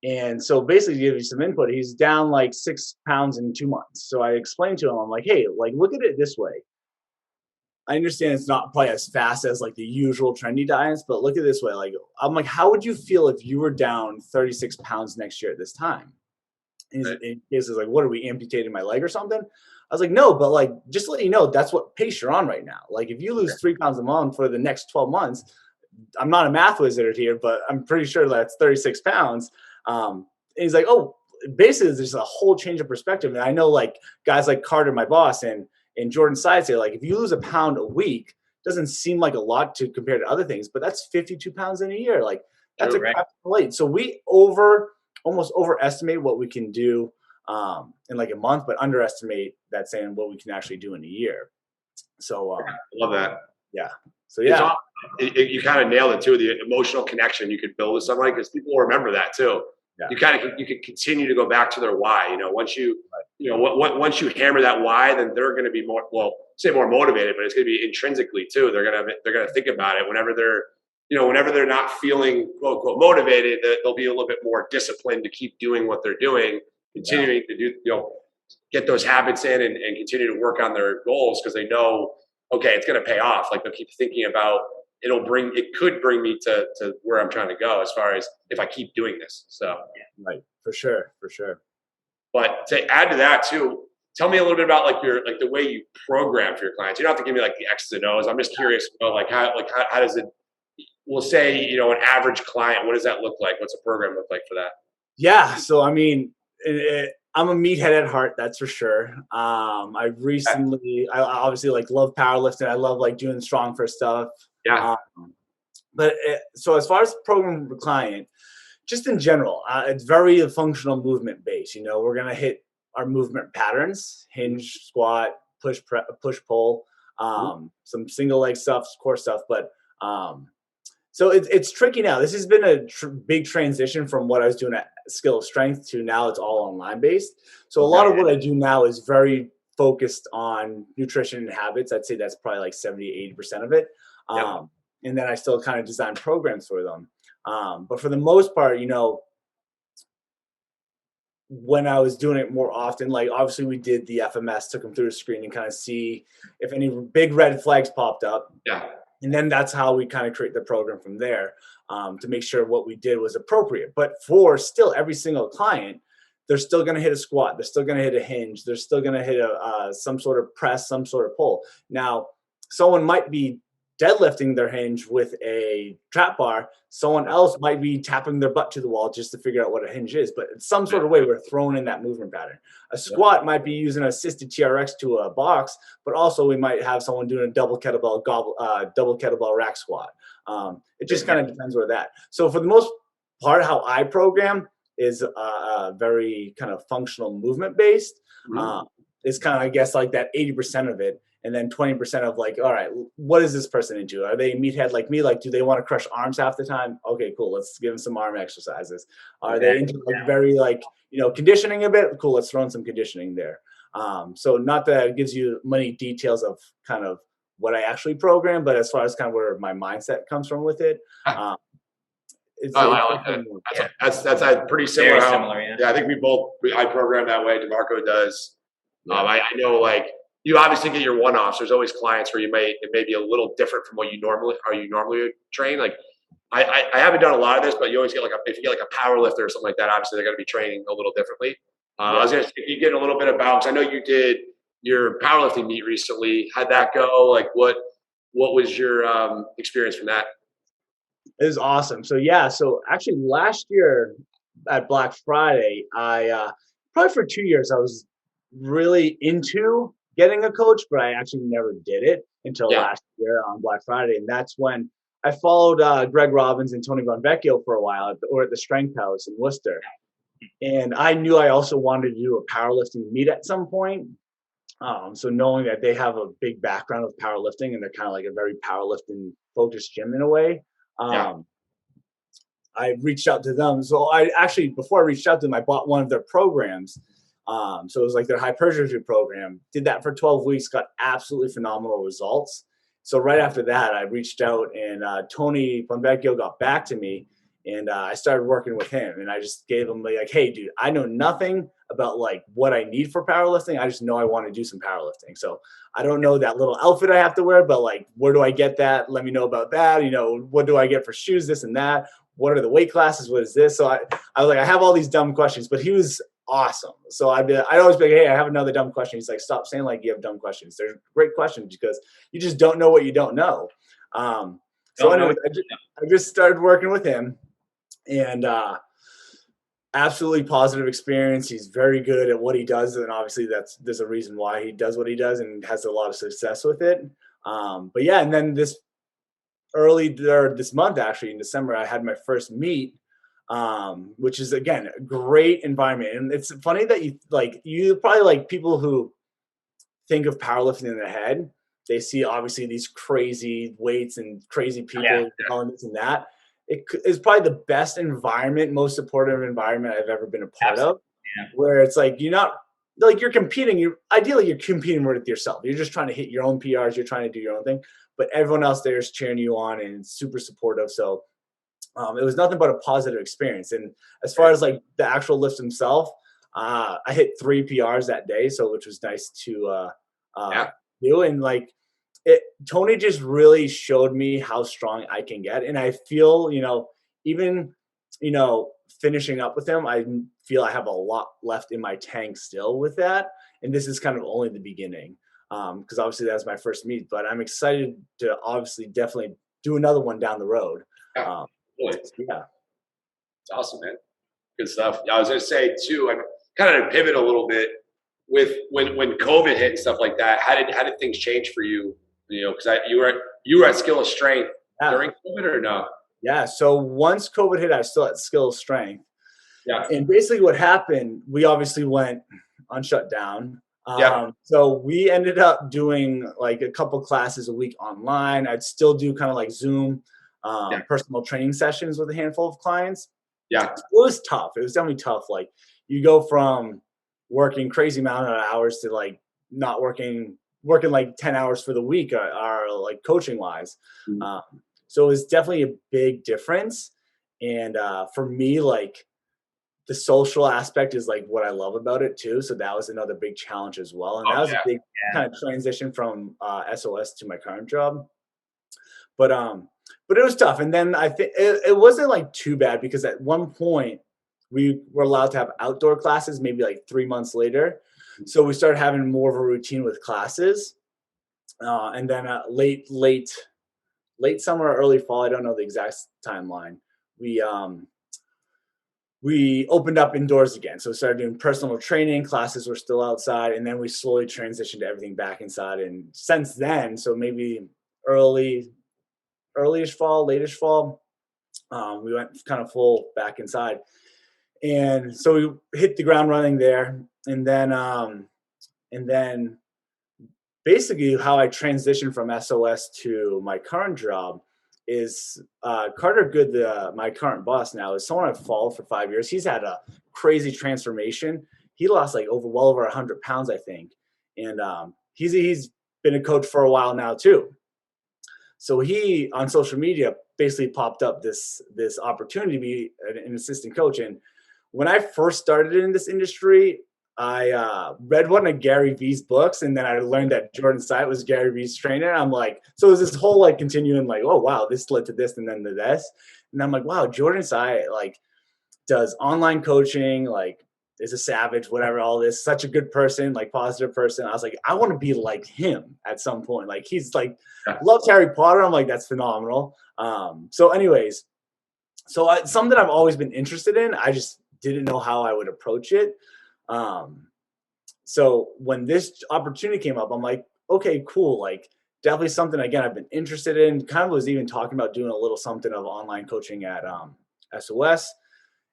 And so basically to give you some input, he's down like 6 pounds in 2 months. So I explained to him, I'm like, hey, like look at it this way. I understand it's not probably as fast as like the usual trendy diets, but look at it this way. Like, I'm like, how would you feel if you were down 36 pounds next year at this time? And he's like, what, are we amputating my leg or something? I was like, no, but like, just to let you know, that's what pace you're on right now. Like if you lose 3 pounds a month for the next 12 months, I'm not a math wizard here, but I'm pretty sure that's 36 pounds. And he's like, oh, basically there's a whole change of perspective. And I know like guys like Carter, my boss, and Jordan Side say, like, if you lose a pound a week, doesn't seem like a lot to compare to other things, but that's 52 pounds in a year. Like that's crap plate. So we almost overestimate what we can do in like a month, but underestimate that saying what we can actually do in a year. So I love that. Yeah. So yeah, you kind of nailed it too. The emotional connection you could build with somebody, because people will remember that too. Yeah. You could continue to go back to their why. You know, once you hammer that why, then they're going to be more motivated, but it's going to be intrinsically too. They're going to think about it whenever they're not feeling quote unquote motivated. They'll be a little bit more disciplined to keep doing what they're doing, continuing to do, get those habits in and continue to work on their goals, because they know, okay, it's going to pay off. Like they'll keep thinking about it could bring me to where I'm trying to go as far as if I keep doing this. So right, for sure. But to add to that too, tell me a little bit about like the way you program for your clients. You don't have to give me like the X's and O's. I'm just curious about how does it, we'll say, an average client, what does that look like? What's a program look like for that? Yeah. So, I mean, I'm a meathead at heart, that's for sure. I obviously like love powerlifting. I love like doing strong for stuff. Yeah. So as far as program for client, just in general, it's very functional movement based. We're going to hit our movement patterns: hinge, squat, push, pull, some single leg stuff, core stuff. But so it's tricky now. This has been a big transition from what I was doing at Skill of Strength to now it's all online based. So a lot of what I do now is very focused on nutrition and habits. I'd say that's probably like 70-80% of it. And then I still kind of design programs for them. But for the most part, when I was doing it more often, like obviously we did the FMS, took them through the screen and kind of see if any big red flags popped up. Yeah. And then that's how we kind of create the program from there, to make sure what we did was appropriate. But for still every single client, they're still going to hit a squat. They're still going to hit a hinge. They're still going to hit some sort of press, some sort of pull. Now, someone might be deadlifting their hinge with a trap bar. Someone else might be tapping their butt to the wall just to figure out what a hinge is. But in some sort of way, we're thrown in that movement pattern. A squat might be using an assisted TRX to a box, but also we might have someone doing a double kettlebell rack squat. It just kind of depends where that. So for the most part, how I program is very kind of functional movement based. It's kind of, I guess, like that 80% of it. And then 20% of like, all right, what is this person into? Are they a meathead like me? Like, do they want to crush arms half the time? Okay, cool. Let's give them some arm exercises. Are they into like very like, conditioning a bit? Cool. Let's throw in some conditioning there. So not that it gives you many details of kind of what I actually program, but as far as kind of where my mindset comes from with it. I like that. That's pretty similar. Very similar, I think I program that way. Demarco does. I know, like, you obviously get your one-offs. There's always clients where it may be a little different from what you normally train. Like, I haven't done a lot of this, but you always get if you get like a power lifter or something like that, obviously they're going to be training a little differently. I was going to say, you get a little bit of balance. I know you did your powerlifting meet recently. How'd that go? Like, what was your experience from that? It was awesome. So actually last year at Black Friday, I probably for 2 years I was really into getting a coach, but I actually never did it until last year on Black Friday. And that's when I followed Greg Robbins and Tony Bonvecchio for a while at the Strength House in Worcester. And I knew I also wanted to do a powerlifting meet at some point. So knowing that they have a big background of powerlifting and they're kind of like a very powerlifting focused gym in a way. I reached out to them. So before I reached out to them, I bought one of their programs. So it was like their hypertrophy program. Did that for 12 weeks, got absolutely phenomenal results. So right after that, I reached out and Tony Bonvecchio got back to me and I started working with him. And I just gave him like, hey, dude, I know nothing about like what I need for powerlifting. I just know I want to do some powerlifting. So I don't know that little outfit I have to wear, but like, where do I get that? Let me know about that. What do I get for shoes, this and that? What are the weight classes? What is this? So I was like, I have all these dumb questions, but he was awesome. So I'd always be like, hey, I have another dumb question. He's like, stop saying like you have dumb questions. They're great questions because you just don't know what you don't know. So anyway, I just started working with him and absolutely positive experience. He's very good at what he does. And obviously there's a reason why he does what he does and has a lot of success with it. But yeah, and then this month, actually in December, I had my first meet, which is again a great environment. And it's funny that you probably like people who think of powerlifting in their head. They see obviously these crazy weights and crazy people doing this and that. It is probably the best environment, most supportive environment I've ever been a part of. Where it's like you're not like you're competing. Ideally you're competing with yourself. You're just trying to hit your own PRs. You're trying to do your own thing, but everyone else there is cheering you on and super supportive. So it was nothing but a positive experience. And as far as like the actual lifts themselves, I hit 3 PRs that day, so which was nice to do. And like Tony just really showed me how strong I can get. And I feel, even, finishing up with him, I feel I have a lot left in my tank still with that. And this is kind of only the beginning. Because obviously that's my first meet, but I'm excited to obviously definitely do another one down the road. It's awesome, man. Good stuff. I was going to say too, I kind of pivot a little bit with when COVID hit and stuff like that. How did things change for you? Because you were at Skill of Strength during COVID or no? Yeah. So once COVID hit, I was still at Skill of Strength. Yeah. And basically what happened, we obviously went on shutdown. So we ended up doing like a couple classes a week online. I'd still do kind of like Zoom personal training sessions with a handful of clients. Yeah. It was tough. It was definitely tough. Like you go from working crazy amount of hours to like not working like 10 hours for the week are like coaching wise. So it was definitely a big difference. And for me, like the social aspect is like what I love about it too. So that was another big challenge as well. And that was a big kind of transition from SOS to my current job. But it was tough. And then I think it wasn't like too bad because at one point we were allowed to have outdoor classes, maybe like 3 months later. So we started having more of a routine with classes. And then late summer, early fall, I don't know the exact timeline. We opened up indoors again. So we started doing personal training. Classes were still outside. And then we slowly transitioned everything back inside. And since then, so maybe earlyish fall, lateish fall, we went kind of full back inside. And so we hit the ground running there. And then basically how I transitioned from SOS to my current job is Carter Good, my current boss now, is someone I've followed for 5 years. He's had a crazy transformation. He lost like well over 100 pounds, I think. And he's been a coach for a while now too. So he, on social media, basically popped up this opportunity to be an assistant coach. And when I first started in this industry, I read one of Gary Vee's books, and then I learned that Jordan Syatt was Gary Vee's trainer. I'm like, so it was this whole like continuing like, oh wow, this led to this and then to this. And I'm like, wow, Jordan Syatt like does online coaching, like is a savage, whatever, all this, such a good person, like positive person. I was like, I want to be like him at some point. Like he's like, loves Harry Potter. I'm like, that's phenomenal. So anyways, something I've always been interested in. I just didn't know how I would approach it. So when this opportunity came up, I'm like, okay, cool. Like definitely something, again, I've been interested in. Kind of was even talking about doing a little something of online coaching at SOS.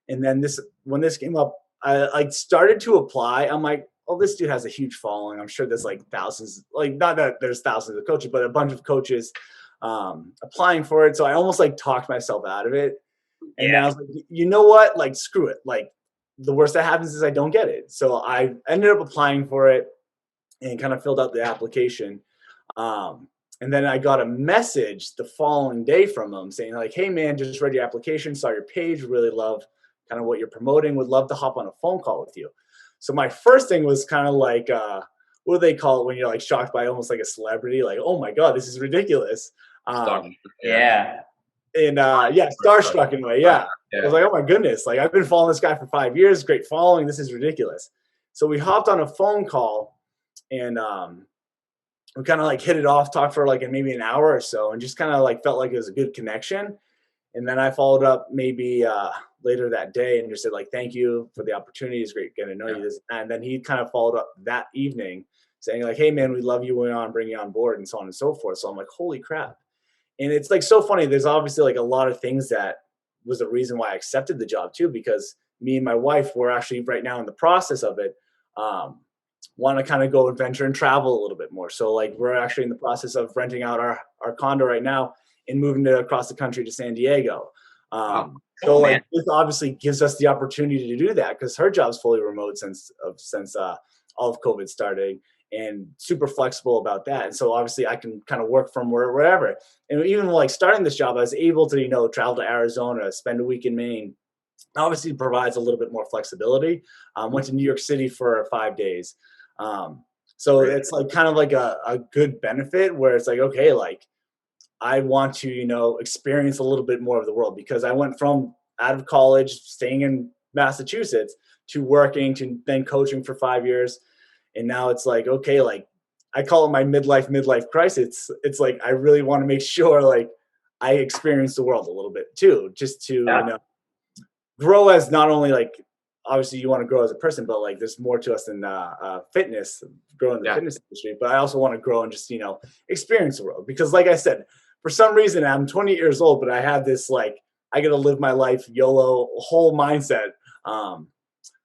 And then when this came up, I like started to apply. I'm like, oh, this dude has a huge following. I'm sure there's like thousands, like not that there's thousands of coaches, but a bunch of coaches applying for it. So I almost like talked myself out of it. And then I was like, you know what? Like, screw it. Like the worst that happens is I don't get it. So I ended up applying for it and kind of filled out the application. And then I got a message the following day from them saying like, hey man, just read your application, saw your page, really love kind of what you're promoting, would love to hop on a phone call with you. So my first thing was kind of like, what do they call it when you're like shocked by almost like a celebrity? Like, oh my God, this is ridiculous. And starstruck in a way. Yeah. I was like, oh my goodness. Like I've been following this guy for 5 years. Great following. This is ridiculous. So we hopped on a phone call and we kind of like hit it off, talked for like maybe an hour or so and just kind of like felt like it was a good connection. And then I followed up maybe later that day and just said like, thank you for the opportunity. It's great getting to know you. And then he kind of followed up that evening saying like, hey man, we love you. We want to bring you on board and so on and so forth. So I'm like, holy crap. And it's like so funny. There's obviously like a lot of things that was the reason why I accepted the job too, because me and my wife were actually right now in the process of it. Want to kind of go adventure and travel a little bit more. So like we're actually in the process of renting out our condo right now and moving across the country to San Diego. This obviously gives us the opportunity to do that because her job's fully remote since all of COVID started and super flexible about that. And so obviously I can kind of work from wherever. And even like starting this job, I was able to, travel to Arizona, spend a week in Maine. Obviously provides a little bit more flexibility. Went to New York City for 5 days. So it's like kind of like a good benefit where it's like, okay, like I want to, experience a little bit more of the world because I went from out of college, staying in Massachusetts to working to then coaching for 5 years. And now it's like, okay, like I call it my midlife crisis. It's like, I really want to make sure like I experience the world a little bit too, just to, grow as not only like, obviously you want to grow as a person, but like there's more to us than fitness, growing in the fitness industry. But I also want to grow and just, experience the world because like I said, for some reason I'm 20 years old, but I have this like, I got to live my life YOLO whole mindset.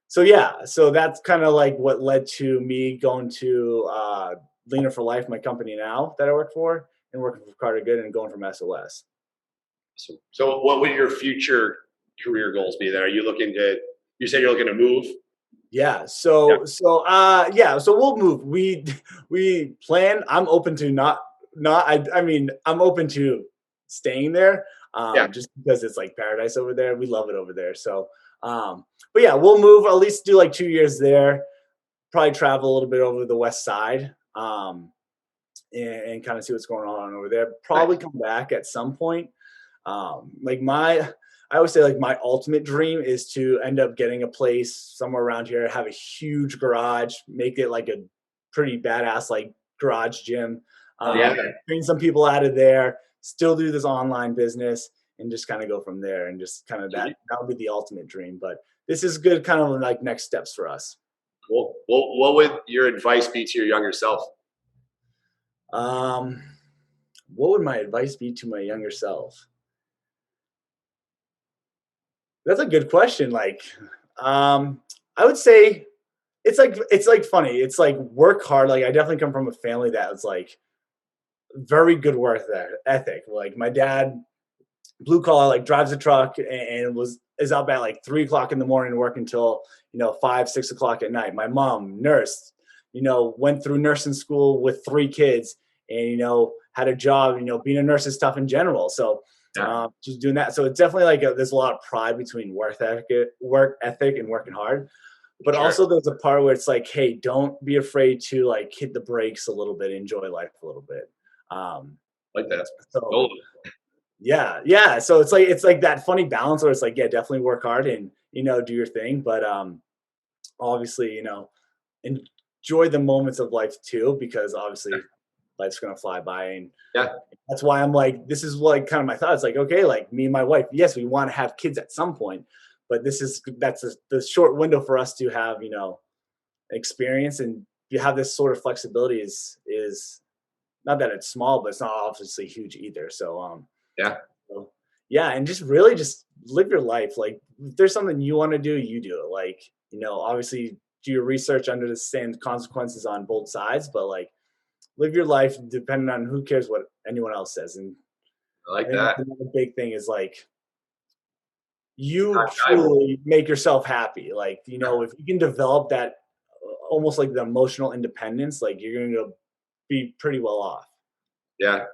So that's kind of like what led to me going to Leaner for Life, my company now that I work for, and working for Carter Good and going from SOS. So what would your future career goals be then? You said you're looking to move Yeah. Yeah. So we'll move. We plan. I'm open to I mean, I'm open to staying there. Yeah. Just because it's like paradise over there. We love it over there. So but yeah, we'll move, at least do like 2 years there, probably travel a little bit over the west side. And kind of see what's going on over there. Probably Nice. come back at some point. Like I always say, like, my ultimate dream is to end up getting a place somewhere around here, have a huge garage, make it like a pretty badass like garage gym. Yeah. Bring some people out of there, still do this online business, and just kind of go from there. And just kind of that would be the ultimate dream. But this is good, kind of like next steps for us. Well, what would your advice be to your younger self? Um, what would my advice be to my younger self? That's a good question. Like, I would say it's like funny. It's like work hard. Like, I definitely come from a family that was like very good work ethic. Like, my dad, blue collar, like drives a truck and is up at like 3 o'clock in the morning and work until 5, 6 o'clock at night. My mom, nurse, went through nursing school with 3 kids and had a job. Being a nurse is tough in general. So Yeah. just doing that. So it's definitely like there's a lot of pride between work ethic and working hard. But Sure. also there's a part where it's like, hey, don't be afraid to like hit the brakes a little bit, enjoy life a little bit. Like that. So Oh, yeah. So it's like that funny balance where it's like, yeah, definitely work hard and do your thing, but obviously enjoy the moments of life too, because obviously life's gonna fly by, and yeah. that's why I'm like, this is like kind of my thoughts. Like, okay, like me and my wife, yes, we want to have kids at some point, but the short window for us to have experience, and you have this sort of flexibility is not that it's small, but it's not obviously huge either. So Yeah. so, yeah, and just really just live your life. Like, if there's something you want to do, you do it. Like, obviously do your research, understand consequences on both sides, but like live your life depending on who cares what anyone else says. And I I like think that. that's another big thing is like you Not valuable. truly make yourself happy. Like, if you can develop that almost like the emotional independence, like you're going to be pretty well off. Yeah.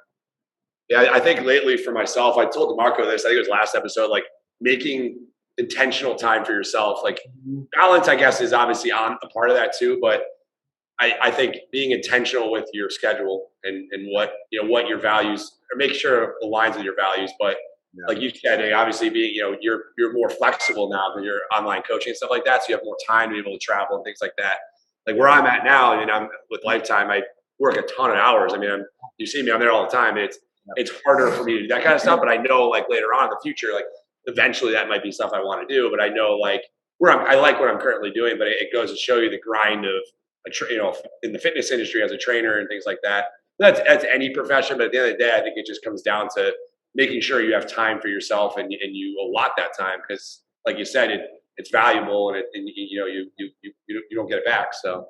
Yeah. I think lately for myself, I told Demarco this, I think it was last episode, like making intentional time for yourself. Like Mhm. balance, I guess, is obviously on a part of that too, but I think being intentional with your schedule and what your values, or make sure it aligns with your values. But Yeah. like you said, obviously being, you're more flexible now with your online coaching and stuff like that. So you have more time to be able to travel and things like that. Like where I'm at now, I mean, I'm with Lifetime, I work a ton of hours. I mean, you see me, I'm there all the time. It's harder for me to do that kind of stuff, but I know like later on in the future, like eventually that might be stuff I want to do. But I know like I like what I'm currently doing, but it goes to show you the grind of in the fitness industry as a trainer and things like that. That's any profession, but at the end of the day, I think it just comes down to making sure you have time for yourself and you allot that time, because, like you said, it's valuable, and you don't get it back. So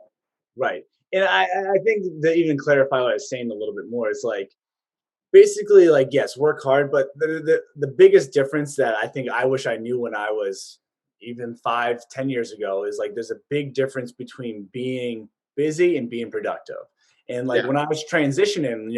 Right. And I think that even clarify what I was saying a little bit more is like, basically, like, yes, work hard, but the biggest difference that I think I wish I knew when I was even 5, 10 years ago is like there's a big difference between being busy and being productive. And like yeah, when I was transitioning,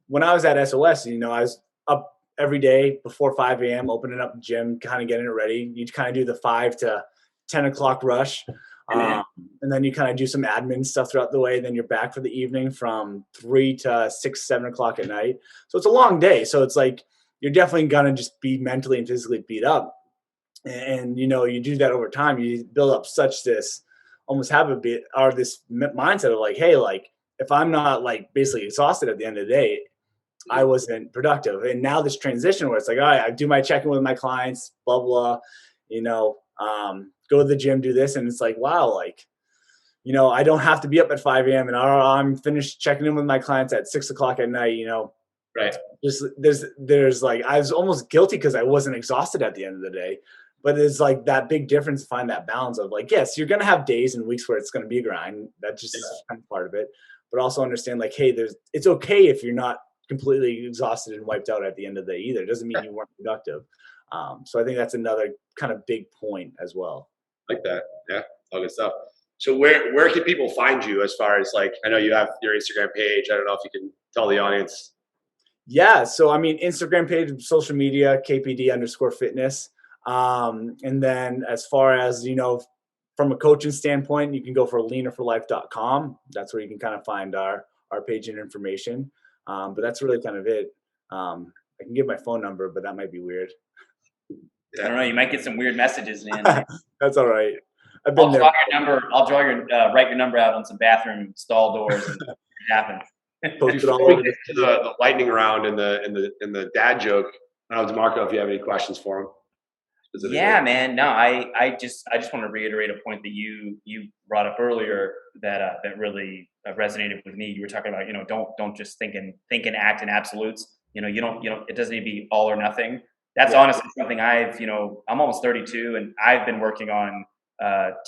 when I was at SOS, I was up every day before 5 a.m., opening up the gym, kind of getting it ready. You kind of do the 5 to 10 o'clock rush. Mhm. Um, and then you kind of do some admin stuff throughout the way. Then you're back for the evening from 3 to 6, 7 o'clock at night. So it's a long day. So it's like you're definitely gonna just be mentally and physically beat up. And you do that over time. You build up such this almost habit or this mindset of like, hey, like if I'm not like basically exhausted at the end of the day, I wasn't productive. And now this transition where it's like, all right, I do my check-in with my clients, blah blah, go to the gym, do this, and it's like, wow, like I don't have to be up at 5 a.m. and I'm finished checking in with my clients at 6 o'clock at night. right, Just there's like I was almost guilty because I wasn't exhausted at the end of the day. But it's like that big difference to find that balance of like, yes, you're gonna have days and weeks where it's gonna be a grind. That just is kind of part of it. But also understand like, hey, it's okay if you're not completely exhausted and wiped out at the end of the day either. It doesn't mean you weren't productive. So I think that's another kind of big point as well. like that. Yeah. All good stuff. So where can people find you as far as like, I know you have your Instagram page. I don't know if you can tell the audience. Yeah. So, I mean, Instagram page, social media, KPD_fitness. And then as far as, from a coaching standpoint, you can go for leanerforlife.com. That's where you can kind of find our page and information. But that's really kind of it. I can give my phone number, but that might be weird. I don't know. You might get some weird messages, man. That's all right. I've been there. Write your number out on some bathroom stall doors and it happens. Before we get to the lightning round and the dad joke, I don't know, Demarco, if you have any questions for him. Yeah, man. No, I just want to reiterate a point that you brought up earlier that really resonated with me. You were talking about, don't just think and act in absolutes. It doesn't need to be all or nothing. That's honestly something I'm almost 32 and I've been working on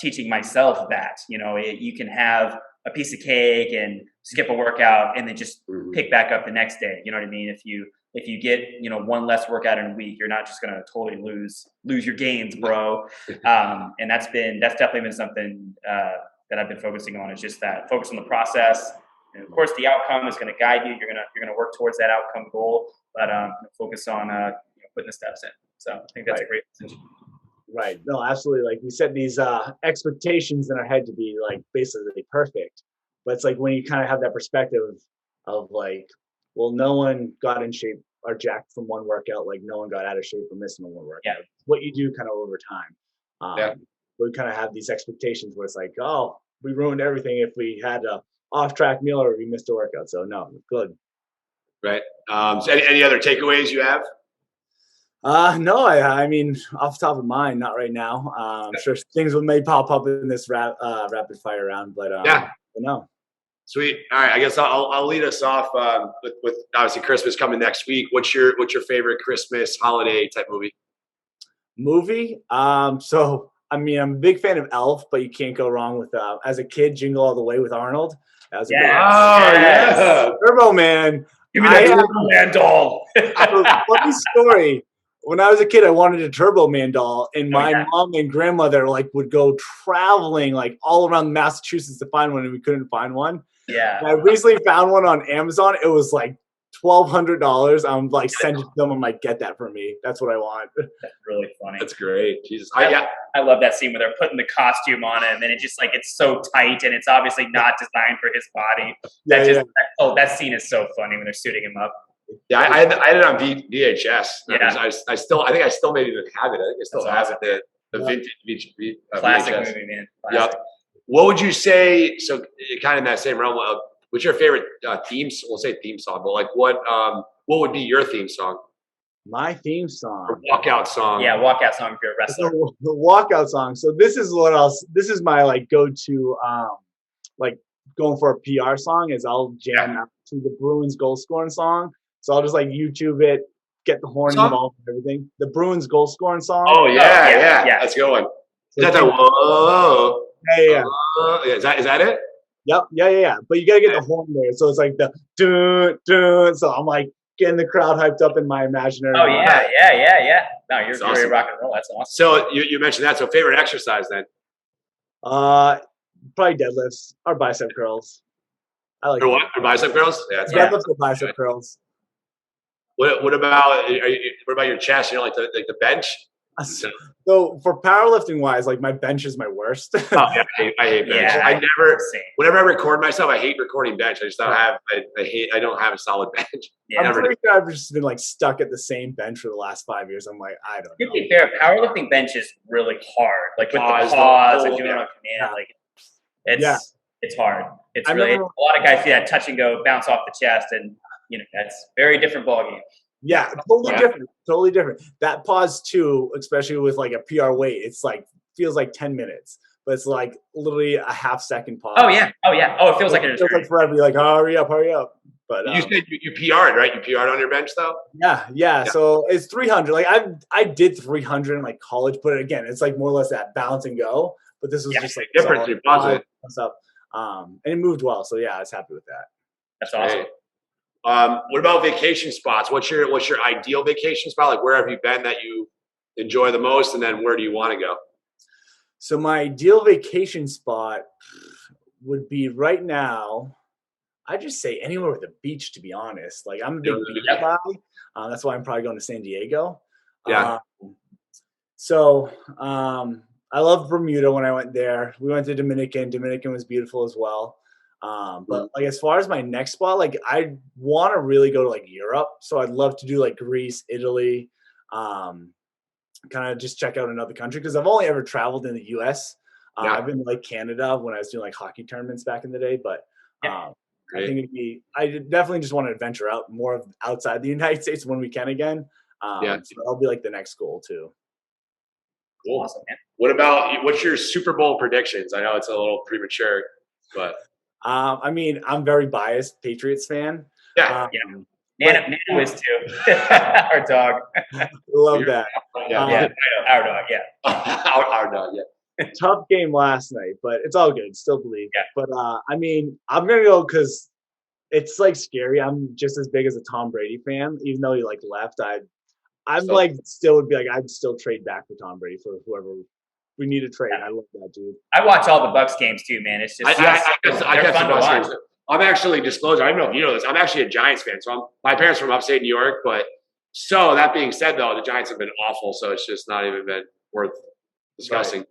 teaching myself that, you can have a piece of cake and skip a workout and then just pick back up the next day. You know what I mean? If you get, one less workout in a week, you're not just going to totally lose your gains, bro. And that's definitely been something that I've been focusing on, is just that focus on the process. And of course the outcome is going to guide you. You're going to work towards that outcome goal, but focus on putting the steps in. So I think that's a great message. Right. No, absolutely. Like, we set these expectations in our head to be like basically perfect, but it's like when you kind of have that perspective of like, well, no one got in shape or jacked from one workout. Like, no one got out of shape from missing one workout. Yeah. What you do kind of over time. We kind of have these expectations where it's like, oh, we ruined everything if we had a off-track meal or we missed a workout. So no, good. Right. So any other takeaways you have? No, I mean, off the top of mind, not right now. I'm sure things may pop up in this rapid fire round, but no. Sweet. All right. I guess I'll lead us off with obviously Christmas coming next week. What's your favorite Christmas holiday type movie? So I mean, I'm a big fan of Elf, but you can't go wrong with as a kid, Jingle All the Way with Arnold. That was yes. Turbo Man. Give me that Turbo Man doll. Funny story. When I was a kid, I wanted a Turbo Man doll, and my mom and grandmother would go traveling all around Massachusetts to find one, and we couldn't find one. Yeah. And I recently found one on Amazon. It was $1,200. I'm send it to them. I'm like, get that for me. That's what I want. That's really funny. That's great. Jesus. I love that scene where they're putting the costume on him, and it just it's so tight, and it's obviously not designed for his body. That scene is so funny when they're suiting him up. Yeah, I had it on VHS. Yeah. I think I still maybe even have it. I think I still have it. The vintage classic VHS. movie, man. Yep. What would you say? So, kind of in that same realm of, what's your favorite theme? We'll say theme song, but what would be your theme song? My theme song. Or walkout song. Yeah, walkout song if you're a wrestler. So, the walkout song. So this is what else. This is my go-to. Going for a PR song is I'll jam out to the Bruins goal scoring song. So I'll just YouTube it, get the horn involved and everything. The Bruins goal scoring song. Oh yeah. That's a good one. Is that the whoa? Yeah. Is that it? Yep. Yeah. But you gotta get the horn there. So it's the dun dun. So I'm getting the crowd hyped up in my imaginary. Oh yeah. No, you're awesome. Ready to rock and roll. That's awesome. So you mentioned that. So favorite exercise then? Probably deadlifts or bicep curls. I like. Or what? Or bicep curls? Yeah. Deadlifts or bicep curls. What about your chest? The bench? So for powerlifting wise, my bench is my worst. Oh, yeah, I hate bench. Yeah, whenever I record myself, I hate recording bench. I just don't have. I don't have a solid bench. Yeah, I'm pretty sure I've just been stuck at the same bench for the last 5 years. I'm I don't know. To be fair, powerlifting bench is really hard. With the pause and doing it on command, it's hard. It's really a lot of guys see that touch and go, bounce off the chest, and that's very different ballgame. Yeah, totally different. That pause too, especially with a PR weight, it's feels like 10 minutes, but it's literally a half-second pause. Oh yeah. Oh, it feels like it is. It feels forever. You're hurry up. But you said you PR'd, right? You PR'd on your bench though? Yeah. So it's 300. I did 300 in college, but again, it's more or less that bounce and go. But this was just different. You pause it. Up. And it moved well. So yeah, I was happy with that. That's awesome. Hey. What about vacation spots? What's your ideal vacation spot? Where have you been that you enjoy the most, and then where do you want to go? So my ideal vacation spot would be right now. I just say anywhere with a beach, to be honest. Like I'm a big beach guy. That's why I'm probably going to San Diego. Yeah. So I loved Bermuda when I went there. We went to Dominican. Dominican was beautiful as well. But like as far as my next spot, like I want to really go to like Europe. So I'd love to do like Greece, Italy, kind of just check out another country because I've only ever traveled in the US. I've been to like Canada when I was doing like hockey tournaments back in the day, but I think I definitely just want to venture out more of outside the United States when we can again. So that'll be like the next goal too. Cool. Awesome, man. What's your Super Bowl predictions? I know it's a little premature, but I mean, I'm very biased Patriots fan. Nana is too. Our dog. Love that. Our dog. Our dog. Yeah. Tough game last night, but it's all good. Still believe. Yeah. But I mean, I'm gonna go because it's like scary. I'm just as big as a Tom Brady fan, even though he like left. Still would be like I'd still trade back for Tom Brady for whoever we need to trade. I love that dude. I watch all the Bucks games too, man. It's just they're fun to watch. I'm actually disclosure. I don't know if you know this. I'm actually a Giants fan. So my parents are from upstate New York, but so that being said, though, the Giants have been awful. So it's just not even been worth discussing.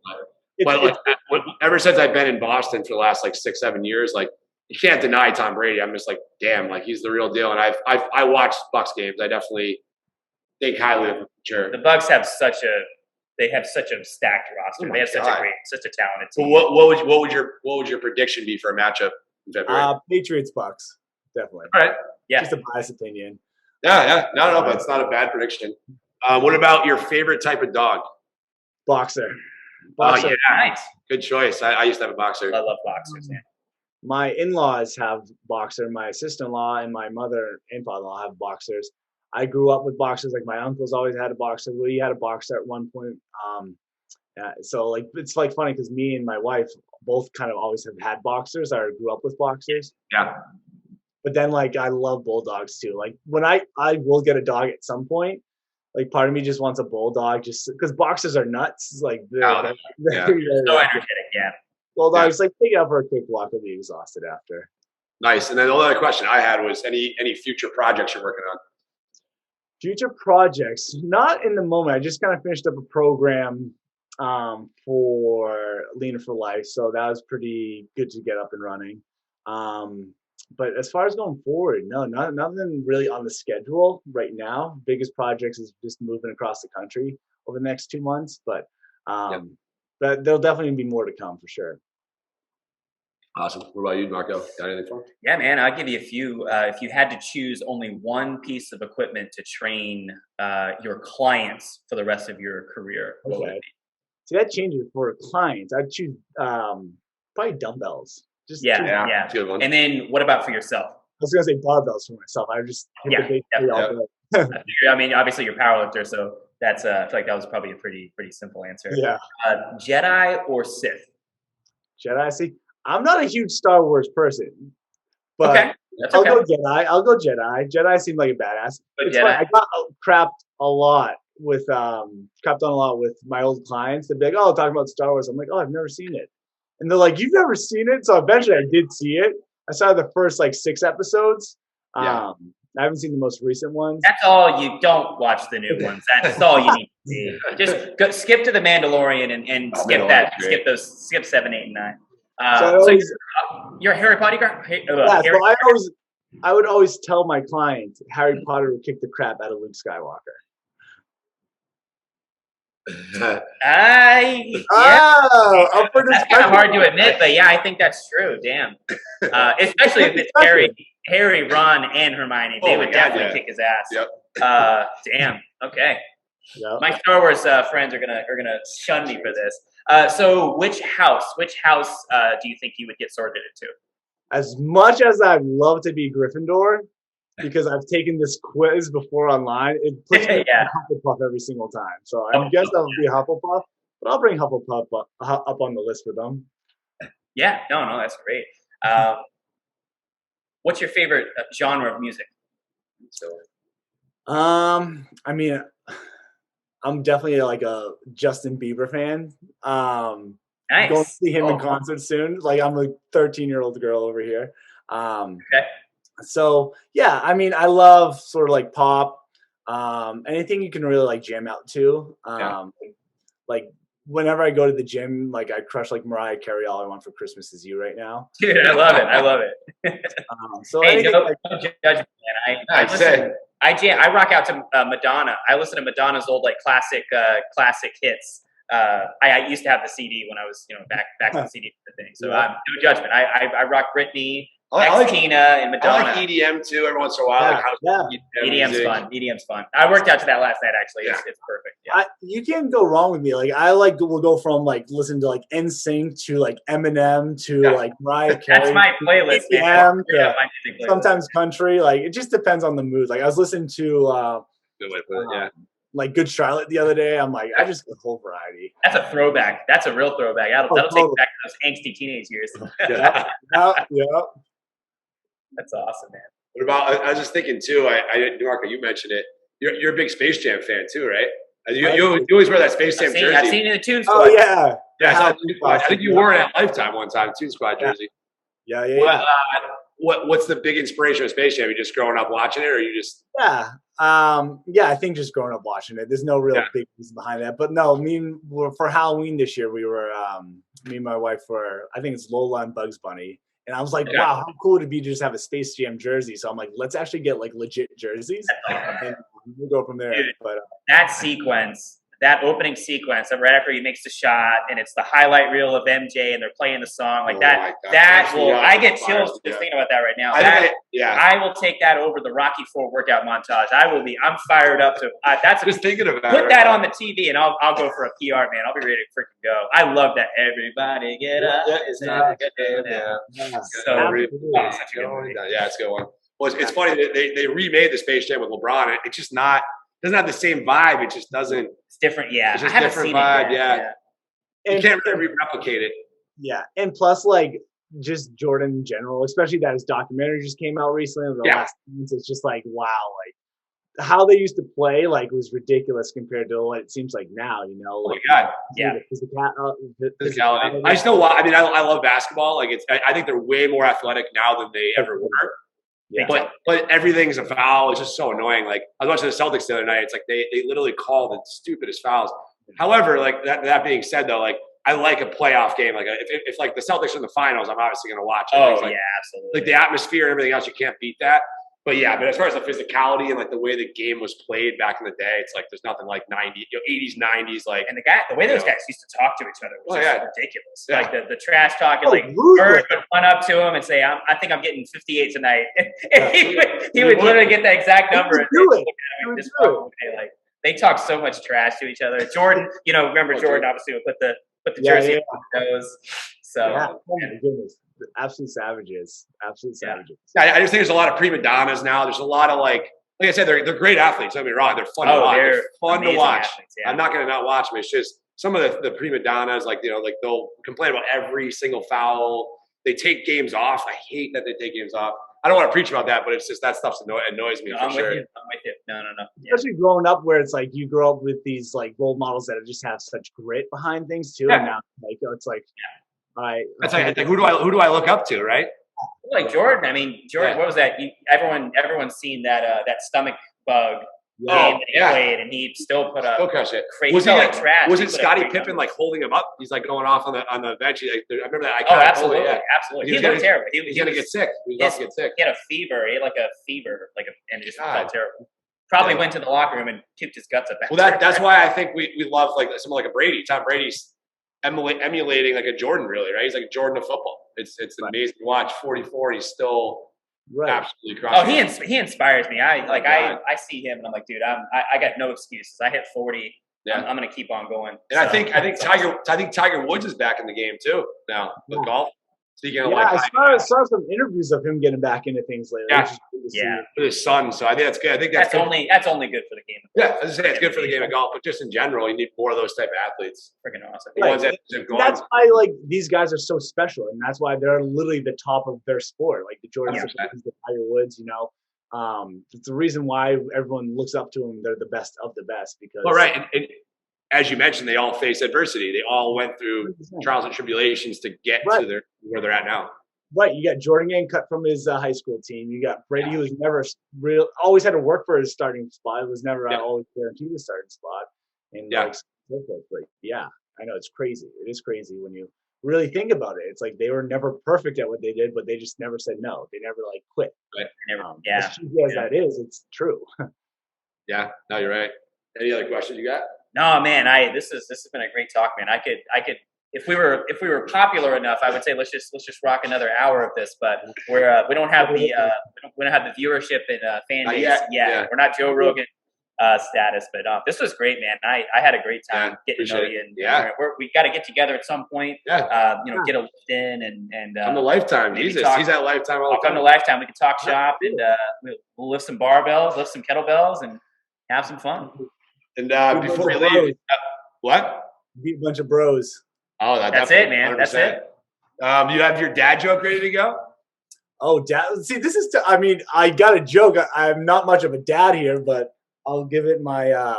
Right. But ever since I've been in Boston for the last like 6-7 years, like you can't deny Tom Brady. I'm just like, damn, like he's the real deal. And I watched Bucks games. I definitely think highly of him. Sure. The Bucks have such a stacked roster. They have such a talented team. Well, what would your prediction be for a matchup in February? Patriots Bucks, definitely. All right. Yeah. Just a biased opinion. Yeah. No, but it's not a bad prediction. What about your favorite type of dog? Boxer. Yeah, nice. Good choice. I used to have a boxer. I love boxers, man. My in-laws have boxer. My sister-in-law and my mother and father-in-law have boxers. I grew up with boxers. Like my uncles always had a boxer. We had a boxer at one point. So like it's like funny because me and my wife both kind of always have had boxers. I grew up with boxers. Yeah. But then like I love bulldogs too. Like when I will get a dog at some point. Like part of me just wants a bulldog, just because boxers are nuts. Like they're so energetic. Yeah. Bulldogs like take it out for a quick walk and be exhausted after. Nice. And then the other question I had was any future projects you're working on? Future projects, not in the moment. I just kind of finished up a program for Leaner for Life, so that was pretty good to get up and running. But as far as going forward, no, nothing really on the schedule right now. Biggest projects is just moving across the country over the next 2 months, but there'll definitely be more to come for sure. Awesome. What about you, Marco? Got anything for me? Yeah, man. I'll give you a few. If you had to choose only one piece of equipment to train your clients for the rest of your career, what would it be? See, that changes for clients. I'd choose probably dumbbells. Yeah. Good one. And then what about for yourself? I was gonna say barbells for myself. I just hit the big three all day. I mean, obviously you're a powerlifter, so that's I feel like that was probably a pretty simple answer. Yeah. Jedi or Sith? Jedi. See, I'm not a huge Star Wars person, but okay. I'll go Jedi. Jedi seemed like a badass. It's funny. I got crapped on a lot with my old clients. They'd be like, "Oh, talking about Star Wars." I'm like, "Oh, I've never seen it." And they're like, "You've never seen it?" So eventually I did see it. I saw the first like 6 episodes. I haven't seen the most recent ones. That's all. You don't watch the new ones. That's all you need to see. Just skip to the Mandalorian and skip that. Great. Skip 7, 8, and 9. So you're a Harry Potter guy? So I would always tell my clients Harry Potter would kick the crap out of Luke Skywalker. That's kind of hard to admit, but yeah, I think that's true. Damn, especially if it's Harry, Ron, and Hermione, they would definitely kick his ass. Yep. Damn. Okay. Yep. My Star Wars friends are gonna shun me for this. So which house do you think you would get sorted into? As much as I'd love to be Gryffindor, because I've taken this quiz before online, it puts me in Hufflepuff every single time. So I guess that would be Hufflepuff, but I'll bring Hufflepuff up on the list for them. Yeah, no, that's great. What's your favorite genre of music? I mean, I'm definitely like a Justin Bieber fan. Going to Nice. see him in Oh, concert soon. Like I'm a 13-year-old girl over here. okay. So yeah, I mean, I love sort of like pop, anything you can really like jam out to. Like whenever I go to the gym, like I crush like Mariah Carey. All I Want for Christmas Is You right now. Dude, I love it. I love it. So Hey, anything no, like, no judgment, man. I I'd listen. say. I rock out to Madonna. I listen to Madonna's old like classic hits. I used to have the CD when I was back when the CD was the thing. So Yeah. no judgment. I rock Britney, I like Tina, and Madonna. I like EDM too every once in a while. Yeah, Like house yeah. EDM's music. fun. EDM's fun. I worked out to that last night actually. Yeah. It's perfect. Yeah. You can't go wrong with me. Like I like will go from like listening to like NSYNC to like Eminem to like Mariah Carey. That's my playlist, man. EDM, Yeah, my music playlist. sometimes country. Like it just depends on the mood. Like I was listening to Good way to put it, yeah. like Good Charlotte the other day. I'm like, I just get the whole variety. That's a throwback. That's a real throwback. That'll take totally. back those angsty teenage years. Yeah. That's awesome, man. What about? I was just thinking too. Demarco, you mentioned it. You're a big Space Jam fan too, right? You always wear that Space Jam jersey. I've seen it in the Toon Squad. Oh yeah. Yeah, I think you wore it at Lifetime one time, Toon Squad jersey. Yeah. What's the big inspiration of Space Jam? You just growing up watching it, or you just? Yeah. I think just growing up watching it. There's no real big reason behind that. But no, for Halloween this year, we were me and my wife were, I think it's Lola and Bugs Bunny. And I was like, wow, how cool would it be to just have a Space Jam jersey? So I'm like, let's actually get like legit jerseys and we'll go from there. Dude, but that opening sequence right after he makes the shot, and it's the highlight reel of MJ, and they're playing the song like that. I get chills just thinking about that right now. I will take that over the Rocky IV workout montage. I'm fired up to. That's just thinking about put that on the TV, and I'll go for a PR, man. I'll be ready to freaking go. I love that. Everybody get up. It's not a good day. So yeah, it's a good one. Well, it's funny that they remade the Space Jam with LeBron. It's just not. Doesn't have the same vibe. It just doesn't. It's different, yeah. It's just I haven't different seen vibe, it yet. yeah. You can't really replicate it. Yeah, and plus, like, just Jordan in general, especially that his documentary just came out recently. Over the last months, it's just like, wow, like how they used to play, like, was ridiculous compared to what it seems like now. You know, like, oh my God, yeah. The physicality. I still, I mean, I love basketball. Like, I think they're way more athletic now than they ever were. Yeah. But everything's a foul. It's just so annoying. Like I was watching the Celtics the other night. It's like they literally call the stupidest fouls. However, like that being said, though, like I like a playoff game. Like if like the Celtics are in the finals, I'm obviously going to watch it. Oh like, yeah, absolutely. Like the atmosphere and everything else, you can't beat that. But yeah, but as far as the physicality and like the way the game was played back in the day, it's like there's nothing like 80s, 90s, like. And the way those guys used to talk to each other was just ridiculous. Yeah. Like the trash talking, like Bird would run up to him and say, "I think I'm getting 58 tonight." And he would literally get that exact number. Like they talk so much trash to each other. Jordan, remember Jordan obviously would put the jersey on his nose. So oh my goodness. Absolute savages. Yeah, I just think there's a lot of prima donnas now. There's a lot of like I said, they're great athletes. Don't get me wrong, they're fun to watch. They're fun to watch. Athletes, yeah. I'm not going to not watch them. It's just some of the prima donnas, like like they'll complain about every single foul. They take games off. I hate that they take games off. I don't want to preach about that, but it's just that stuff annoys me. I'm with you. No. Yeah. Especially growing up, where it's like you grow up with these like role models that just have such grit behind things too. Yeah. And now it's like. That's like who do I look up to, right? Like Jordan. I mean, Jordan. What was that? Everyone's seen that stomach bug game that he played, and he still put up crazy. Was he like trash? Was it Scottie Pippen like holding him up? He's like going off on the bench. I remember that. Absolutely. He looked terrible. He's gonna get sick. He was about to get sick. He had a fever. He had like a fever, and just felt terrible. Probably went to the locker room and puked his guts up. Well, that's why I think we love like someone like a Brady. Tom Brady's emulating like a Jordan, really, right? He's like a Jordan of football. It's amazing to watch. 44, he's still absolutely crushing. He inspires me. I see him and I'm like, dude, I got no excuses. I hit 40. Yeah. I'm gonna keep on going. And I think Tiger Woods is back in the game too now with golf. Speaking of I saw some interviews of him getting back into things lately. Yeah, with his son. So I think that's good. I think that's only good for the game. Yeah, as I say, it's good for the game of golf, but just in general, you need more of those type of athletes. Freaking awesome. That's why these guys are so special, and that's why they're literally the top of their sport. Like the Jordans, the Tiger Woods. It's the reason why everyone looks up to them. They're the best of the best because. Well, right. And as you mentioned, they all face adversity. They all went through 100%. Trials and tribulations to get to where they're at now. Right. You got Jordan getting cut from his high school team. You got Brady, who was never always had to work for his starting spot. It was never always guaranteed the starting spot. And so forth. But yeah, I know it's crazy. It is crazy when you really think about it. It's like they were never perfect at what they did, but they just never said no. They never like quit. Right. As cheesy as that is, it's true. Yeah. No, you're right. Any other questions you got? No, man. This has been a great talk, man. I could. If we were popular enough, I would say let's just rock another hour of this. But we don't have the viewership and fan base yet. Yeah. We're not Joe Rogan status, but this was great, man. I had a great time getting to know you. And we got to get together at some point. Get a lift in and come to Lifetime. Jesus, he's at Lifetime all the time. Come to Lifetime. We can talk shop and we'll lift some barbells, lift some kettlebells, and have some fun. And before we leave, what? Beat a bunch of bros. Oh, that's it, man. 100%. That's it. You have your dad joke ready to go? Oh, dad. See, this is. I got a joke. I'm not much of a dad here, but I'll give it my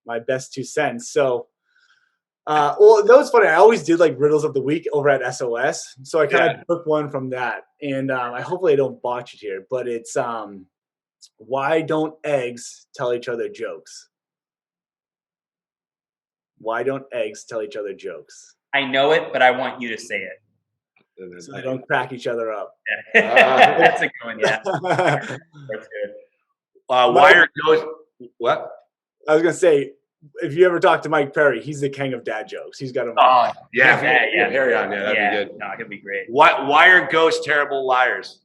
my best 2 cents. So, well, that was funny. I always did like riddles of the week over at SOS, so I kind of took one from that, and hopefully I don't botch it here, but it's why don't eggs tell each other jokes? Why don't eggs tell each other jokes? I know it, but I want you to say it. So they don't crack each other up. That's a good one, yeah. That's good. Why are those? What? I was gonna say, if you ever talk to Mike Perry, he's the king of dad jokes. He's got them. Oh, yeah. Harry on there. That'd be good. No, it'd be great. Why are ghosts terrible liars?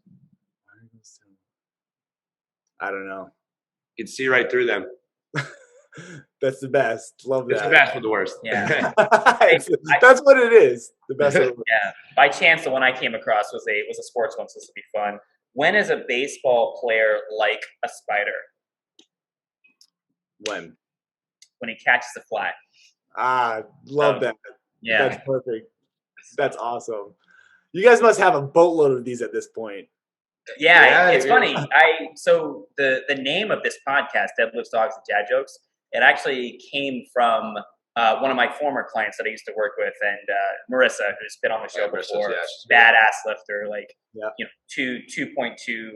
I don't know. You can see right through them. That's the best. Love that. It's the best with the worst. Yeah. That's what it is. The best. Yeah. By chance, the one I came across was a sports one, so this will be fun. When is a baseball player like a spider? When he catches a fly. Love that. Yeah. That's perfect. That's awesome. You guys must have a boatload of these at this point. Yeah, it's funny. So the name of this podcast, Deadlifts, Dogs, and Dad Jokes, it actually came from one of my former clients that I used to work with, and Marissa, who's been on the show before, badass lifter, 2.2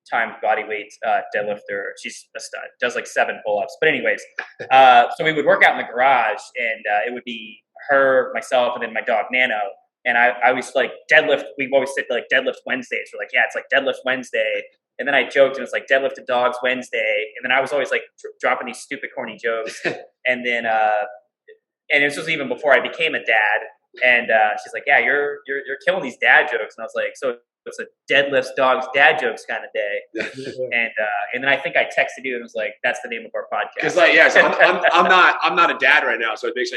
times body weight deadlifter. She's a stud, does like 7 pull-ups. But anyways, so we would work out in the garage, and it would be her, myself, and then my dog Nano. And I always deadlift. We've always said deadlift Wednesdays. We're like, yeah, it's like deadlift Wednesday. And then I joked and it's like deadlifted dogs Wednesday. And then I was always dropping these stupid corny jokes. And then and this was even before I became a dad. And she's like, yeah, you're killing these dad jokes. And I was like, so it's a deadlifts, dogs, dad jokes kind of day. And then I think I texted you and was like, that's the name of our podcast. Because so I'm not a dad right now, so it makes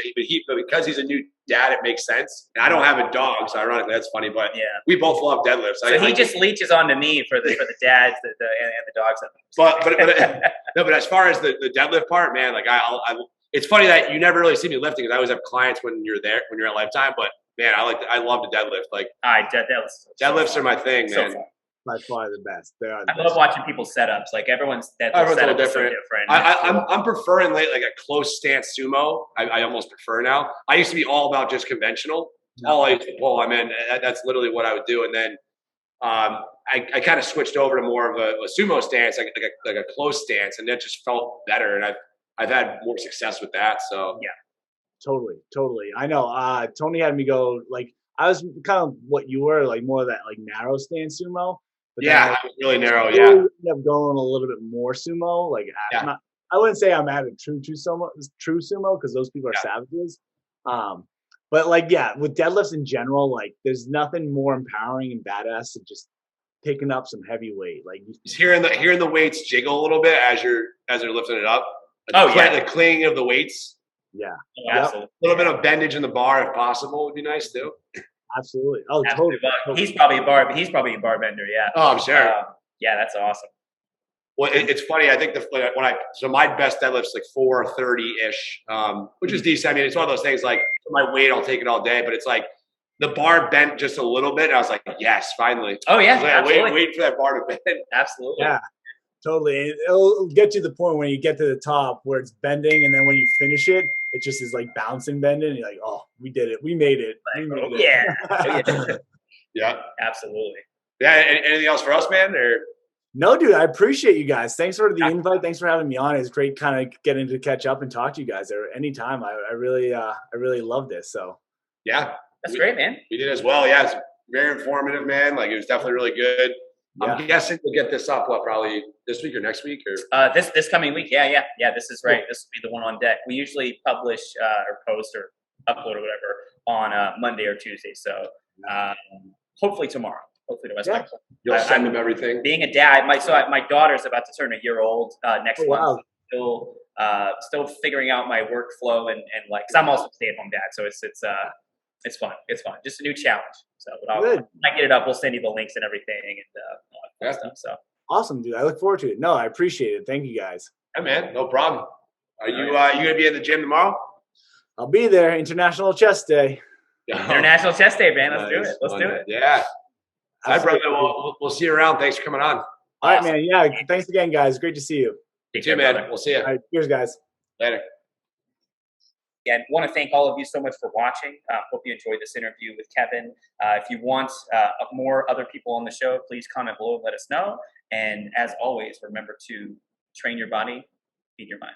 but because he's a new dad, it makes sense. And I don't have a dog, so ironically that's funny. But we both love deadlifts. So he just leeches onto me for the dads and the dogs. But as far as the deadlift part, man, it's funny that you never really see me lifting because I always have clients when you're at Lifetime, but. Man, I love to deadlift. Deadlifts are my thing, man. So by far the best. They are. I love watching people's setups. Everyone's deadlift setup is so different. I'm preferring a close stance sumo. I almost prefer now. I used to be all about just conventional. All I used to pull. That's literally what I would do. And then I kind of switched over to more of a sumo stance, like a close stance, and that just felt better. And I've had more success with that. So yeah. Totally. I know. Tony had me go I was kind of what you were, more of that narrow stance sumo. But I was really narrow. I ended up going a little bit more sumo. I wouldn't say I'm at a true sumo because those people are savages. But with deadlifts in general, there's nothing more empowering and badass than just picking up some heavy weight. Just hearing the weights jiggle a little bit as they're lifting it up. The clinging of the weights. Yeah, absolutely. A little bit of bendage in the bar, if possible, would be nice too. Absolutely. Oh, totally. He's probably a bar bender. Yeah. Oh, I'm sure. Yeah, that's awesome. Well, it's funny. I think so my best deadlift's 430-ish, which is decent. It's one of those things for my weight, I'll take it all day, but it's the bar bent just a little bit. And I was like, yes, finally. Oh yeah, absolutely. Wait for that bar to bend. Absolutely. Yeah. Totally. It'll get to the point when you get to the top where it's bending, and then when you finish it, it just is like bouncing, bending. And you're like, oh, we did it. We made it. Like, We made it. yeah. Oh, yeah. Yeah. Absolutely. Yeah. Anything else for us, man? Or No, dude, I appreciate you guys. Thanks for the invite. Thanks for having me on. It's great kind of getting to catch up and talk to you guys anytime. I really love this. So yeah. That's great, man. We did as well. Yeah. It's very informative, man. Like it was definitely really good. yeah. I'm guessing we'll get this up, probably this week or next week? Or This coming week. Yeah. This is right. This will be the one on deck. We usually publish or post or upload or whatever on Monday or Tuesday. So hopefully tomorrow. Hopefully the rest of you'll send them everything. Being a dad, my daughter's about to turn a year old next month. Wow. Still figuring out my workflow and like, cause I'm also a stay-at-home dad, so it's fun. It's fun. Just a new challenge. So when I get it up, we'll send you the links and everything and all that fun stuff. So awesome, dude. I look forward to it. No, I appreciate it. Thank you guys. Yeah, man. No problem. Are you gonna be in the gym tomorrow? I'll be there. International Chest Day. International Chest Day, man. Let's do it. Let's do it. Yeah. Hi, brother. We'll see you around. Thanks for coming on. All right, man. Yeah. Thanks again, guys. Great to see you. You too, man. We'll see you. All right. Cheers, guys. Later. And want to thank all of you so much for watching. Hope you enjoyed this interview with Kevin. If you want more other people on the show, please comment below and let us know. And as always, remember to train your body, feed your mind.